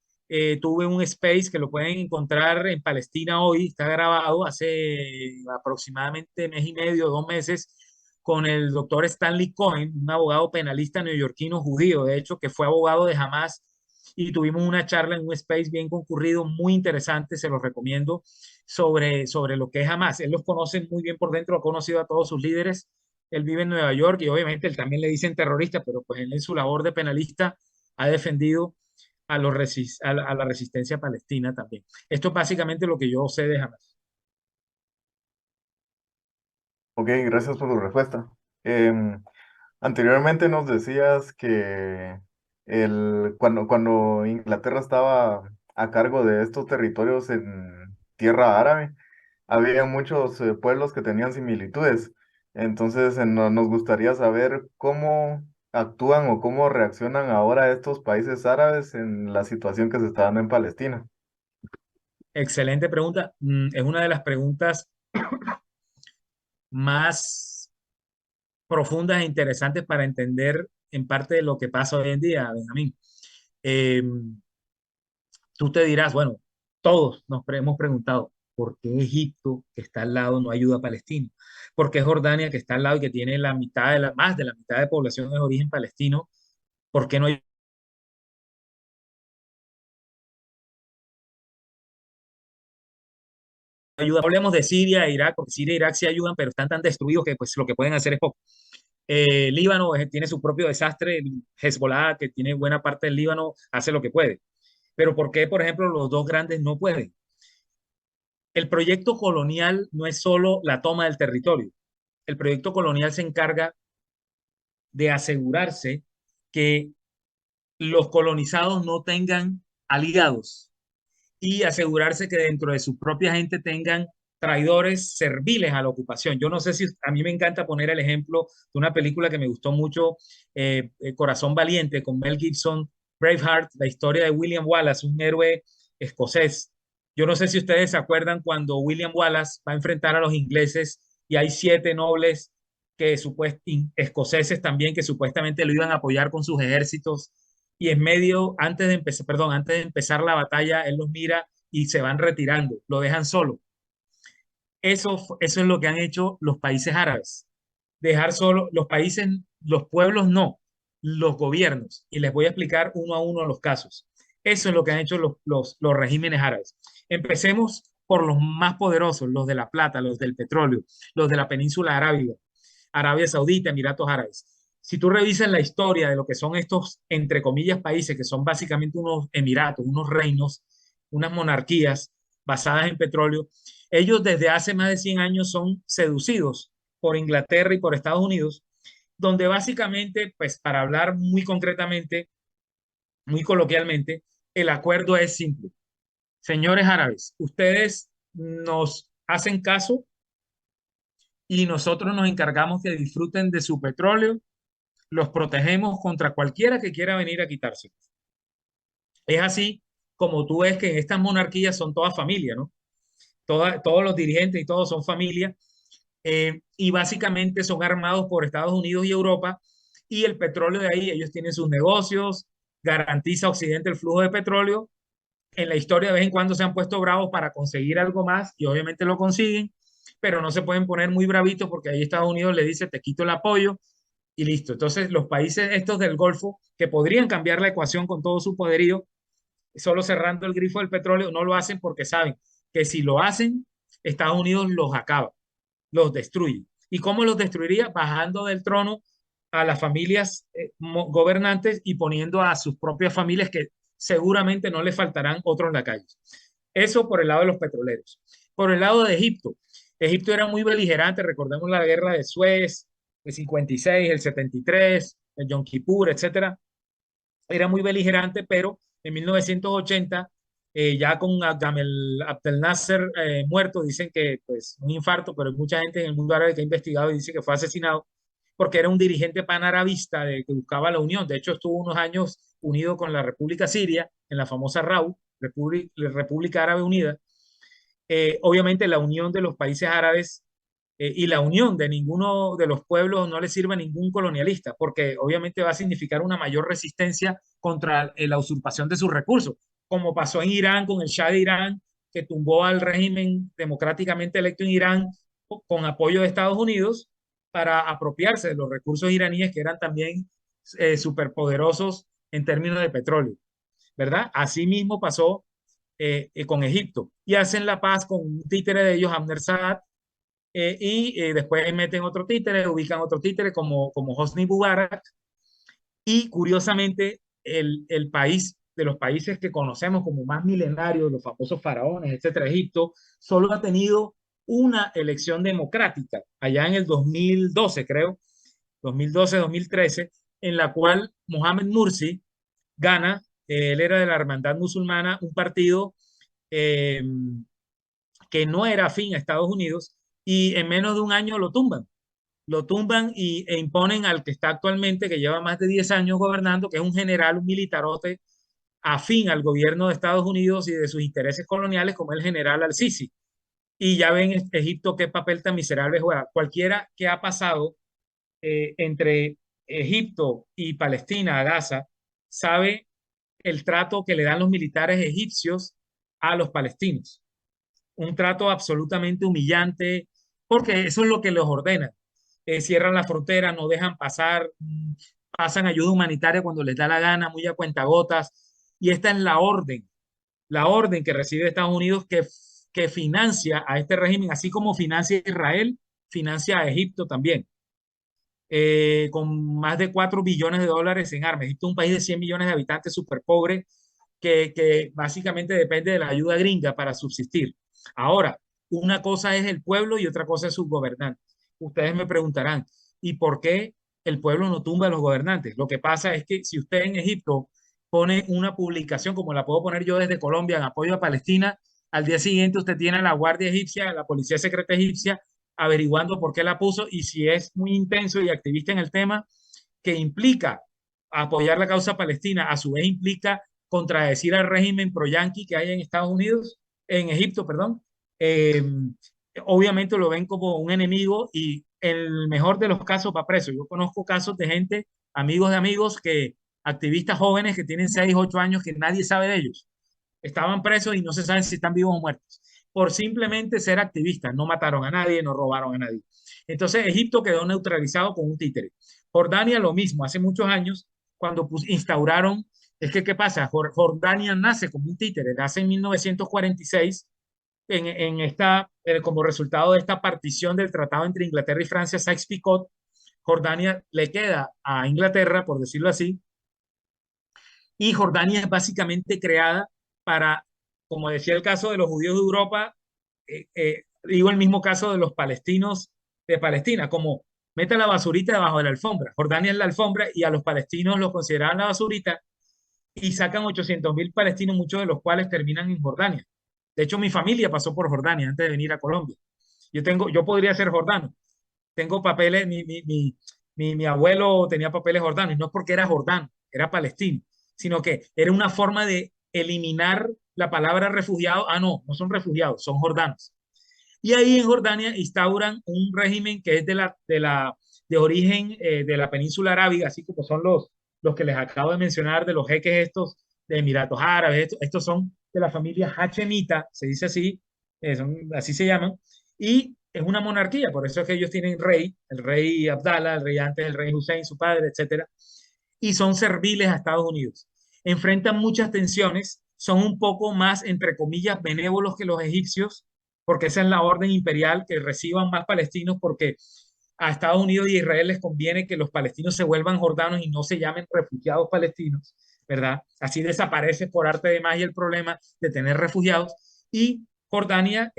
C: tuve un space que lo pueden encontrar en Palestina hoy, está grabado hace aproximadamente mes y medio, 2 meses, con el doctor Stanley Cohen, un abogado penalista neoyorquino judío, de hecho, que fue abogado de Hamas, y tuvimos una charla en un space bien concurrido, muy interesante, se los recomiendo, sobre lo que es Hamas. Él los conoce muy bien por dentro, ha conocido a todos sus líderes, él vive en Nueva York y obviamente él también le dicen terrorista, pero pues él en su labor de penalista ha defendido a la resistencia palestina también. Esto es básicamente lo que yo sé de Hamas.
A: Ok, gracias por tu respuesta. Anteriormente nos decías que cuando Inglaterra estaba a cargo de estos territorios en tierra árabe, había muchos pueblos que tenían similitudes. Entonces, nos gustaría saber cómo actúan o cómo reaccionan ahora estos países árabes en la situación que se está dando en Palestina.
C: Excelente pregunta. Es una de las preguntas más profundas e interesantes para entender en parte de lo que pasa hoy en día, Benjamín. Eh, Tú te dirás, bueno, todos hemos preguntado, ¿por qué Egipto, que está al lado, no ayuda a Palestina? ¿Por qué Jordania, que está al lado y que tiene más de la mitad de población de origen palestino, por qué no ayuda? Hablemos de Siria e Irak, porque Siria e Irak sí ayudan, pero están tan destruidos que pues lo que pueden hacer es poco. Líbano tiene su propio desastre, Hezbollah, que tiene buena parte del Líbano, hace lo que puede. Pero ¿por qué, por ejemplo, los dos grandes no pueden? El proyecto colonial no es solo la toma del territorio. El proyecto colonial se encarga de asegurarse que los colonizados no tengan aliados y asegurarse que dentro de su propia gente tengan traidores serviles a la ocupación. Yo no sé si a mí me encanta poner el ejemplo de una película que me gustó mucho, Corazón Valiente, con Mel Gibson, Braveheart, la historia de William Wallace, un héroe escocés. Yo no sé si ustedes se acuerdan cuando William Wallace va a enfrentar a los ingleses y hay 7 nobles escoceses también que supuestamente lo iban a apoyar con sus ejércitos y en medio, antes de empezar la batalla, él los mira y se van retirando, lo dejan solo. Eso es lo que han hecho los países árabes. Dejar solo los países, los pueblos no, los gobiernos. Y les voy a explicar uno a uno los casos. Eso es lo que han hecho los regímenes árabes. Empecemos por los más poderosos, los de la plata, los del petróleo, los de la península arábiga, Arabia Saudita, Emiratos Árabes. Si tú revisas la historia de lo que son estos, entre comillas, países, que son básicamente unos emiratos, unos reinos, unas monarquías basadas en petróleo, ellos desde hace más de 100 años son seducidos por Inglaterra y por Estados Unidos, donde básicamente, pues para hablar muy concretamente, muy coloquialmente, el acuerdo es simple. Señores árabes, ustedes nos hacen caso y nosotros nos encargamos que disfruten de su petróleo, los protegemos contra cualquiera que quiera venir a quitárselo. Es así como tú ves que en estas monarquías son todas familias, ¿no? Todos los dirigentes y todos son familia, y básicamente son armados por Estados Unidos y Europa, y el petróleo de ahí, ellos tienen sus negocios, garantiza a Occidente el flujo de petróleo. En la historia de vez en cuando se han puesto bravos para conseguir algo más y obviamente lo consiguen, pero no se pueden poner muy bravitos porque ahí Estados Unidos le dice, te quito el apoyo y listo. Entonces los países estos del Golfo, que podrían cambiar la ecuación con todo su poderío, solo cerrando el grifo del petróleo, no lo hacen porque saben que si lo hacen, Estados Unidos los acaba, los destruye. ¿Y cómo los destruiría? Bajando del trono a las familias gobernantes y poniendo a sus propias familias que seguramente no les faltarán otros lacayos. Eso por el lado de los petroleros. Por el lado de Egipto, Egipto era muy beligerante, recordemos la guerra de Suez, el 56, el 73, el Yom Kippur, etcétera. Era muy beligerante, pero en 1980, ya con Gamal Abdel Nasser muerto, dicen que pues un infarto, pero hay mucha gente en el mundo árabe que ha investigado y dice que fue asesinado porque era un dirigente panarabista que buscaba la unión. De hecho, estuvo unos años unido con la República Siria, en la famosa RAU, República Árabe Unida. Obviamente la unión de los países árabes y la unión de ninguno de los pueblos no le sirve a ningún colonialista, porque obviamente va a significar una mayor resistencia contra la usurpación de sus recursos, como pasó en Irán con el Shah de Irán, que tumbó al régimen democráticamente electo en Irán con apoyo de Estados Unidos para apropiarse de los recursos iraníes que eran también superpoderosos en términos de petróleo, ¿verdad? Así mismo pasó con Egipto y hacen la paz con un títere de ellos, Abner Sadat, después meten otro títere, ubican otro títere como Hosni Mubarak, y curiosamente el país de los países que conocemos como más milenarios, los famosos faraones, etcétera, Egipto, solo ha tenido una elección democrática, allá en el 2012, creo, 2012-2013, en la cual Mohamed Mursi gana, él era de la Hermandad Musulmana, un partido eh, que no era afín a Estados Unidos, y en menos de un año lo tumban e imponen al que está actualmente, que lleva más de 10 años gobernando, que es un general, un militarote afín al gobierno de Estados Unidos y de sus intereses coloniales, como el general Al-Sisi. Y ya ven Egipto qué papel tan miserable juega. Cualquiera que ha pasado entre Egipto y Palestina, a Gaza, sabe el trato que le dan los militares egipcios a los palestinos. Un trato absolutamente humillante, porque eso es lo que les ordenan. Cierran la frontera, no dejan pasar, pasan ayuda humanitaria cuando les da la gana, muy a cuentagotas, y esta es la orden que recibe Estados Unidos que financia a este régimen, así como financia a Israel, financia a Egipto también, con más de 4 billones de dólares en armas. Egipto es un país de 100 millones de habitantes, súper pobre, que básicamente depende de la ayuda gringa para subsistir. Ahora, una cosa es el pueblo y otra cosa es sus gobernantes. Ustedes me preguntarán, ¿y por qué el pueblo no tumba a los gobernantes? Lo que pasa es que si usted en Egipto pone una publicación, como la puedo poner yo desde Colombia, en apoyo a Palestina, al día siguiente usted tiene a la Guardia Egipcia, a la Policía Secreta Egipcia, averiguando por qué la puso y si es muy intenso y activista en el tema, que implica apoyar la causa palestina, a su vez implica contradecir al régimen pro-yanqui que hay en Estados Unidos, en Egipto, perdón, eh, obviamente lo ven como un enemigo y en el mejor de los casos va preso. Yo conozco casos de gente, amigos de amigos, que activistas jóvenes que tienen 6 8 años que nadie sabe de ellos. Estaban presos y no se sabe si están vivos o muertos. Por simplemente ser activistas. No mataron a nadie, no robaron a nadie. Entonces Egipto quedó neutralizado con un títere. Jordania lo mismo. Hace muchos años, cuando instauraron, es que ¿qué pasa? Jordania nace como un títere. Nace en 1946 como resultado de esta partición del tratado entre Inglaterra y Francia, Sykes-Picot. Jordania le queda a Inglaterra, por decirlo así, y Jordania es básicamente creada para, como decía el caso de los judíos de Europa, digo el mismo caso de los palestinos de Palestina, como mete la basurita debajo de la alfombra. Jordania es la alfombra y a los palestinos los consideraban la basurita y sacan 800.000 palestinos, muchos de los cuales terminan en Jordania. De hecho, mi familia pasó por Jordania antes de venir a Colombia. Yo podría ser jordano. Tengo papeles, mi abuelo tenía papeles jordanos, y no es porque era jordano, era palestino, sino que era una forma de eliminar la palabra refugiado. Ah, no, no son refugiados, son jordanos. Y ahí en Jordania instauran un régimen que es de origen de la península arábiga, así como son los que les acabo de mencionar, de los jeques estos de Emiratos Árabes, estos son de la familia Hachemita, se dice así, así se llaman, y es una monarquía, por eso es que ellos tienen rey, el rey Abdallah, el rey antes, el rey Hussein, su padre, etcétera, y son serviles a Estados Unidos. Enfrentan muchas tensiones, son un poco más, entre comillas, benévolos que los egipcios, porque esa es la orden imperial, que reciban más palestinos, porque a Estados Unidos y a Israel les conviene que los palestinos se vuelvan jordanos y no se llamen refugiados palestinos, ¿verdad? Así desaparece por arte de magia el problema de tener refugiados y Jordania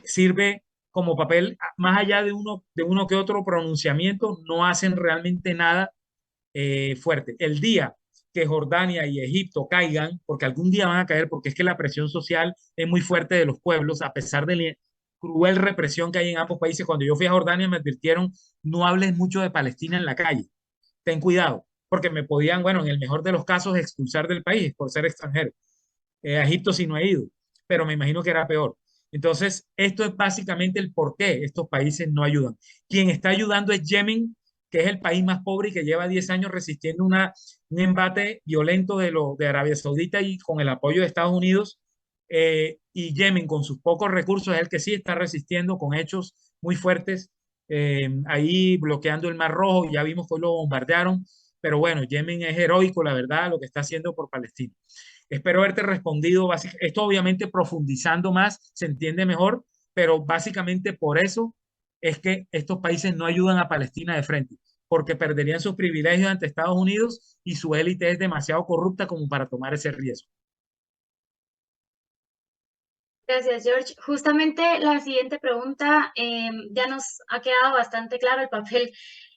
C: sirve como papel, más allá de uno que otro pronunciamiento, no hacen realmente nada fuerte. El día que Jordania y Egipto caigan, porque algún día van a caer, porque es que la presión social es muy fuerte de los pueblos, a pesar de la cruel represión que hay en ambos países. Cuando yo fui a Jordania me advirtieron, no hables mucho de Palestina en la calle, ten cuidado, porque me podían, bueno, en el mejor de los casos, expulsar del país por ser extranjero. A Egipto sí no he ido, pero me imagino que era peor. Entonces, esto es básicamente el por qué estos países no ayudan. Quien está ayudando es Yemen, que es el país más pobre y que lleva 10 años resistiendo un embate violento de Arabia Saudita y con el apoyo de Estados Unidos. Y Yemen, con sus pocos recursos, es el que sí está resistiendo con hechos muy fuertes, ahí bloqueando el Mar Rojo. Ya vimos que hoy lo bombardearon, pero bueno, Yemen es heroico, la verdad, lo que está haciendo por Palestina. Espero haberte respondido. Esto obviamente profundizando más se entiende mejor, pero básicamente por eso es que estos países no ayudan a Palestina de frente, porque perderían sus privilegios ante Estados Unidos y su élite es demasiado corrupta como para tomar ese riesgo.
B: Gracias, George. Justamente la siguiente pregunta, ya nos ha quedado bastante claro el papel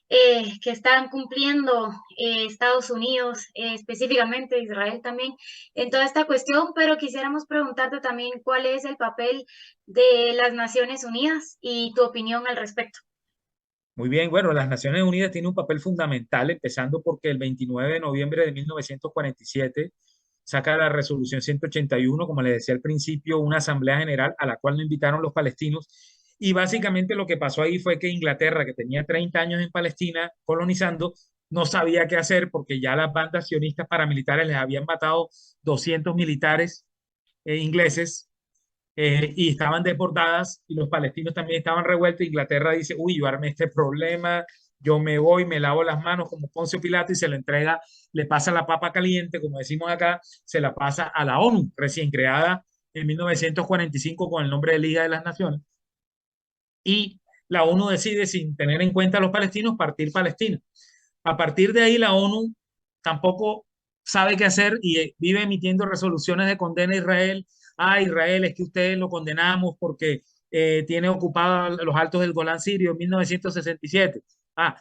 B: que están cumpliendo Estados Unidos, específicamente Israel también, en toda esta cuestión, pero quisiéramos preguntarte también cuál es el papel de las Naciones Unidas y tu opinión al respecto.
C: Muy bien, bueno, las Naciones Unidas tienen un papel fundamental, empezando porque el 29 de noviembre de 1947 saca la resolución 181, como les decía al principio, una asamblea general a la cual no invitaron los palestinos. Y básicamente lo que pasó ahí fue que Inglaterra, que tenía 30 años en Palestina colonizando, no sabía qué hacer porque ya las bandas sionistas paramilitares les habían matado 200 militares ingleses y estaban desbordadas y los palestinos también estaban revueltos. Inglaterra dice, uy, yo armé este problema, yo me voy, me lavo las manos como Poncio Pilato y se le entrega, le pasa la papa caliente, como decimos acá, se la pasa a la ONU, recién creada en 1945 con el nombre de Liga de las Naciones. Y la ONU decide, sin tener en cuenta a los palestinos, partir Palestina. A partir de ahí, la ONU tampoco sabe qué hacer y vive emitiendo resoluciones de condena a Israel. Ah, Israel, es que ustedes lo condenamos porque tiene ocupados los altos del Golán sirio en 1967. Ah,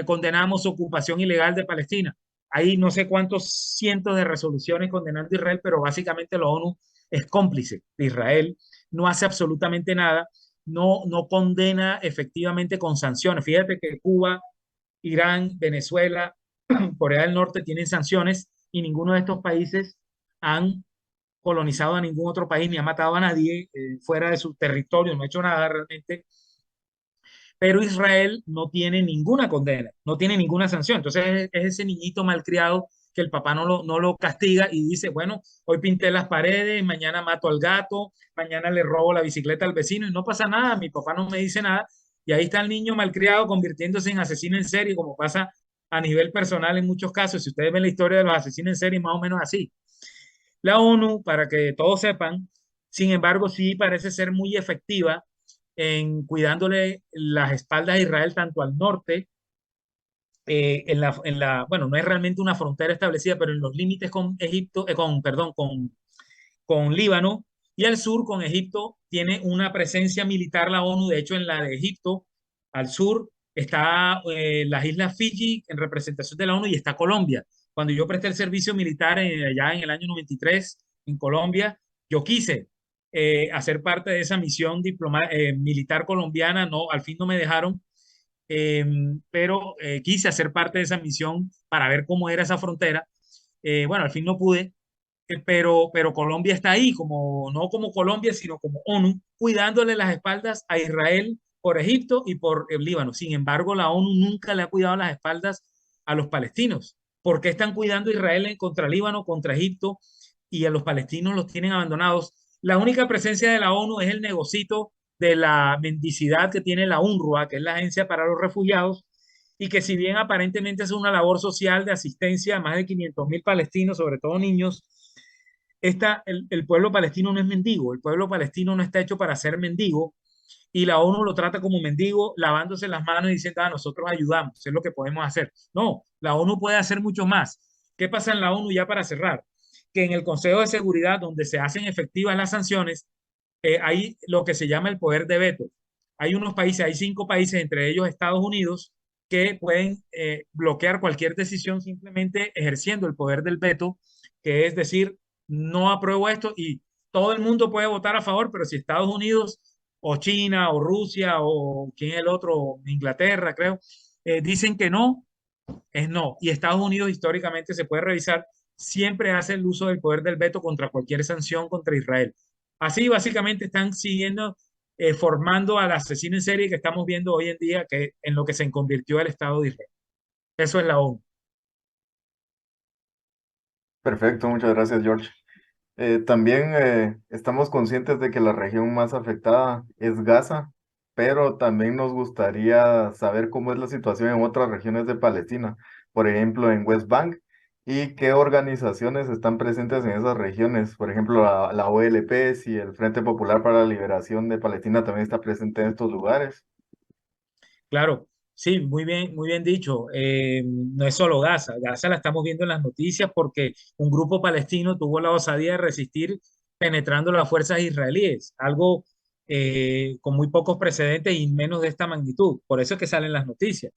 C: condenamos ocupación ilegal de Palestina. Hay no sé cuántos cientos de resoluciones condenando a Israel, pero básicamente la ONU es cómplice de Israel, no hace absolutamente nada, no condena efectivamente con sanciones. Fíjate que Cuba, Irán, Venezuela, Corea del Norte tienen sanciones y ninguno de estos países han colonizado a ningún otro país ni ha matado a nadie fuera de su territorio, no ha hecho nada realmente, pero Israel no tiene ninguna condena, no tiene ninguna sanción. Entonces es ese niñito malcriado que el papá no lo castiga y dice, bueno, hoy pinté las paredes, mañana mato al gato, mañana le robo la bicicleta al vecino y no pasa nada, mi papá no me dice nada. Y ahí está el niño malcriado convirtiéndose en asesino en serie, como pasa a nivel personal en muchos casos. Si ustedes ven la historia de los asesinos en serie, más o menos así. La ONU, para que todos sepan, sin embargo, sí parece ser muy efectiva en cuidándole las espaldas a Israel tanto al norte, bueno, no es realmente una frontera establecida, pero en los límites con Egipto, perdón, con Líbano, y al sur con Egipto tiene una presencia militar la ONU. De hecho, en la de Egipto, al sur, está las islas Fiji en representación de la ONU y está Colombia. Cuando yo presté el servicio militar allá en el año 93 en Colombia, yo quise hacer parte de esa misión militar colombiana, no, al fin no me dejaron, eh, pero quise hacer parte de esa misión para ver cómo era esa frontera. Bueno, al fin no pude, pero Colombia está ahí, como, no como Colombia, sino como ONU, cuidándole las espaldas a Israel por Egipto y por el Líbano. Sin embargo, la ONU nunca le ha cuidado las espaldas a los palestinos. ¿Por qué están cuidando a Israel contra Líbano, contra Egipto y a los palestinos los tienen abandonados? La única presencia de la ONU es el negocito de la mendicidad que tiene la UNRWA, que es la Agencia para los Refugiados, y que si bien aparentemente es una labor social de asistencia a más de 500.000 palestinos, sobre todo niños, el pueblo palestino no es mendigo, el pueblo palestino no está hecho para ser mendigo y la ONU lo trata como mendigo, lavándose las manos y diciendo, nosotros ayudamos, es lo que podemos hacer. No, la ONU puede hacer mucho más. ¿Qué pasa en la ONU ya para cerrar? Que en el Consejo de Seguridad, donde se hacen efectivas las sanciones, hay lo que se llama el poder de veto. Hay unos países, hay 5 países, entre ellos Estados Unidos, que pueden bloquear cualquier decisión simplemente ejerciendo el poder del veto, que es decir, no apruebo esto y todo el mundo puede votar a favor, pero si Estados Unidos o China o Rusia o quién es el otro, Inglaterra, creo, dicen que no, es no. Y Estados Unidos históricamente se puede revisar, siempre hace el uso del poder del veto contra cualquier sanción contra Israel. Así básicamente están siguiendo, formando al asesino en serie que estamos viendo hoy en día, que en lo que se convirtió el Estado de Israel. Eso es la ONU.
A: Perfecto, muchas gracias, George. También estamos conscientes de que la región más afectada es Gaza, pero también nos gustaría saber cómo es la situación en otras regiones de Palestina, por ejemplo, en West Bank, y qué organizaciones están presentes en esas regiones. Por ejemplo, la OLP, si el Frente Popular para la Liberación de Palestina también está presente en estos lugares.
C: Claro, sí, muy bien dicho. No es solo Gaza, Gaza la estamos viendo en las noticias porque un grupo palestino tuvo la osadía de resistir penetrando las fuerzas israelíes, algo con muy pocos precedentes y menos de esta magnitud. Por eso es que salen las noticias.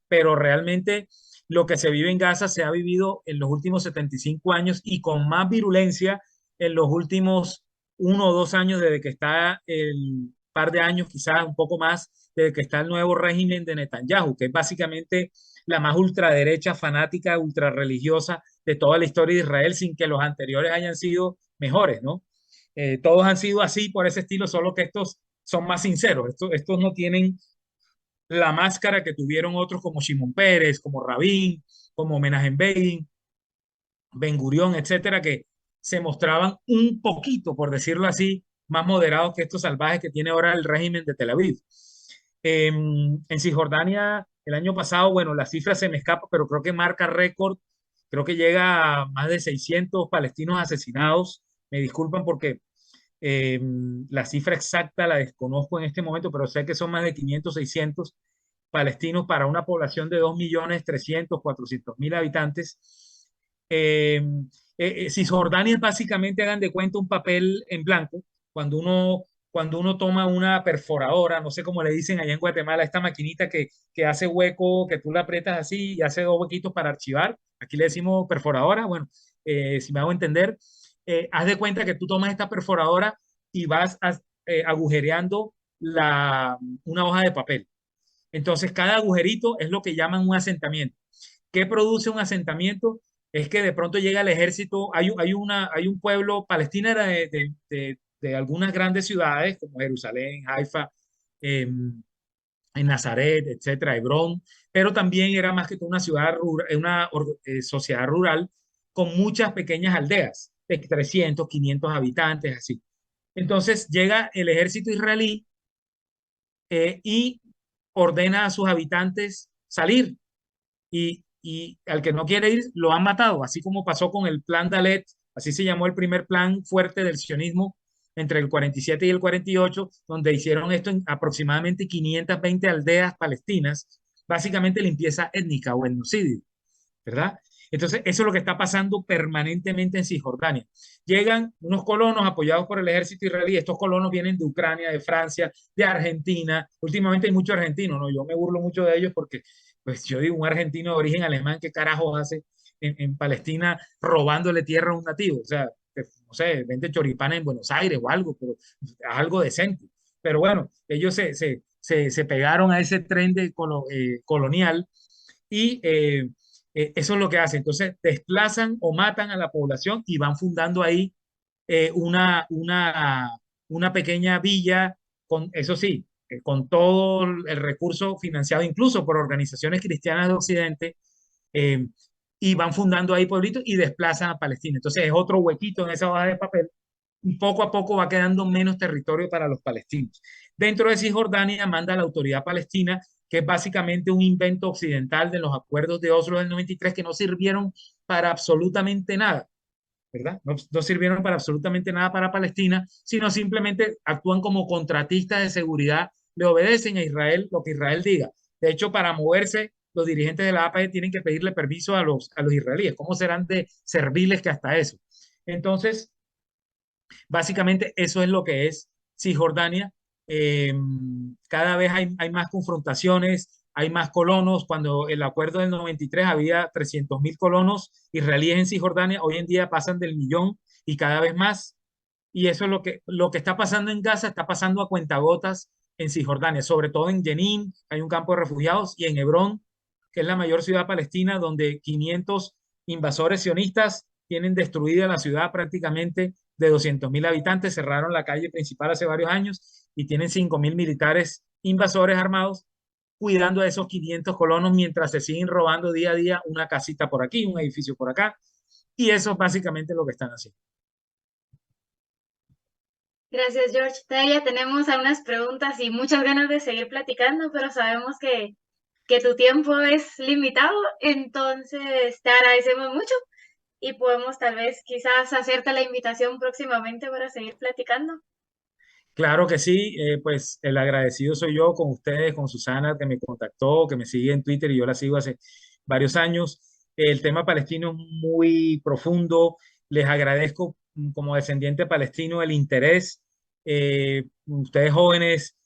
C: Pero realmente lo que se vive en Gaza se ha vivido en los últimos 75 años y con más virulencia en los últimos 1 o 2 años desde que está el par de años, quizás un poco más, desde que está el nuevo régimen de Netanyahu, que es básicamente la más ultraderecha, fanática, ultrarreligiosa de toda la historia de Israel, sin que los anteriores hayan sido mejores, ¿no? Todos han sido así por ese estilo, solo que estos son más sinceros. Estos no tienen la máscara que tuvieron otros como Shimon Peres, como Rabin, como Menachem Begin, Ben Gurión, etcétera, que se mostraban un poquito, por decirlo así, más moderados que estos salvajes que tiene ahora el régimen de Tel Aviv. En Cisjordania, el año pasado, bueno, la cifra se me escapa, pero creo que marca récord, creo que llega a más de 600 palestinos asesinados. Me disculpan porque eh, la cifra exacta la desconozco en este momento, pero sé que son más de 500, 600 palestinos para una población de 2.300.000, 400.000 habitantes. Eh, Cisjordania es básicamente, hagan de cuenta, un papel en blanco. Cuando uno toma una perforadora, no sé cómo le dicen allá en Guatemala, esta maquinita que hace hueco, que tú la aprietas así y hace 2 huequitos para archivar. Aquí le decimos perforadora, bueno, si me hago entender. haz de cuenta que tú tomas esta perforadora y vas agujereando una hoja de papel. Entonces, cada agujerito es lo que llaman un asentamiento. ¿Qué produce un asentamiento? Es que de pronto llega el ejército, hay un pueblo, Palestina era de algunas grandes ciudades como Jerusalén, Haifa, en Nazaret, etcétera, Hebrón, pero también era más que todo una ciudad rural, sociedad rural con muchas pequeñas aldeas de 300, 500 habitantes, así. Entonces llega el ejército israelí y ordena a sus habitantes salir y al que no quiere ir lo han matado, así como pasó con el plan Dalet, así se llamó el primer plan fuerte del sionismo entre el 47 y el 48, donde hicieron esto en aproximadamente 520 aldeas palestinas, básicamente limpieza étnica o etnocidio, ¿verdad? Entonces, eso es lo que está pasando permanentemente en Cisjordania. Llegan unos colonos apoyados por el ejército israelí. Estos colonos vienen de Ucrania, de Francia, de Argentina. Últimamente hay muchos argentinos, ¿no? Yo me burlo mucho de ellos porque, pues, yo digo, un argentino de origen alemán, ¿qué carajo hace en Palestina robándole tierra a un nativo? O sea, no sé, vende choripán en Buenos Aires o algo, pero algo decente. Pero bueno, ellos se pegaron a ese tren de colonial y eso es lo que hacen. Entonces, desplazan o matan a la población y van fundando ahí eh, una, una, una pequeña villa, con, eso sí, con todo el recurso financiado incluso por organizaciones cristianas de Occidente, eh, y van fundando ahí pueblitos y desplazan a Palestina. Entonces, es otro huequito en esa hoja de papel. Poco a poco va quedando menos territorio para los palestinos. Dentro de Cisjordania manda la autoridad palestina, que es básicamente un invento occidental de los acuerdos de Oslo del 93 que no sirvieron para absolutamente nada, ¿verdad? No sirvieron para absolutamente nada para Palestina, sino simplemente actúan como contratistas de seguridad, le obedecen a Israel lo que Israel diga. De hecho, para moverse, los dirigentes de la APA tienen que pedirle permiso a los israelíes. ¿Cómo serán de serviles que hasta eso? Entonces, básicamente eso es lo que es Cisjordania. Eh, Cada vez hay más confrontaciones, hay más colonos. Cuando el acuerdo del 93 había 300.000 colonos israelíes en Cisjordania, hoy en día pasan del millón y cada vez más. Y eso es lo que está pasando en Gaza, está pasando a cuentagotas en Cisjordania, sobre todo en Jenin, hay un campo de refugiados, y en Hebrón, que es la mayor ciudad palestina, donde 500 invasores sionistas tienen destruida la ciudad prácticamente de 200.000 habitantes, cerraron la calle principal hace varios años y tienen 5.000 militares invasores armados cuidando a esos 500 colonos mientras se siguen robando día a día una casita por aquí, un edificio por acá. Y eso es básicamente lo que están haciendo.
B: Gracias, George. Todavía tenemos algunas preguntas y muchas ganas de seguir platicando, pero sabemos que tu tiempo es limitado, entonces te agradecemos mucho y podemos tal vez quizás hacerte la invitación próximamente para seguir platicando.
C: Claro que sí, pues el agradecido soy yo con ustedes, con Susana, que me contactó, que me sigue en Twitter y yo la sigo hace varios años. El tema palestino es muy profundo. Les agradezco como descendiente palestino el interés, ustedes jóvenes,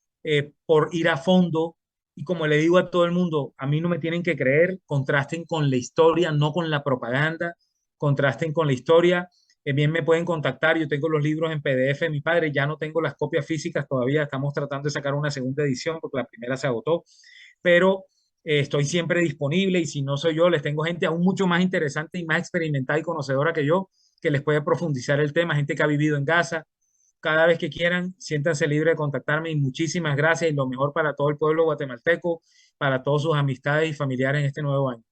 C: por ir a fondo. Y como le digo a todo el mundo, a mí no me tienen que creer, contrasten con la historia, no con la propaganda, contrasten con la historia. Bien me pueden contactar, yo tengo los libros en PDF de mi padre, ya no tengo las copias físicas todavía, estamos tratando de sacar una segunda edición porque la primera se agotó, pero estoy siempre disponible y si no soy yo, les tengo gente aún mucho más interesante y más experimentada y conocedora que yo, que les puede profundizar el tema, gente que ha vivido en Gaza. Cada vez que quieran, siéntanse libres de contactarme y muchísimas gracias y lo mejor para todo el pueblo guatemalteco, para todas sus amistades y familiares en este nuevo año.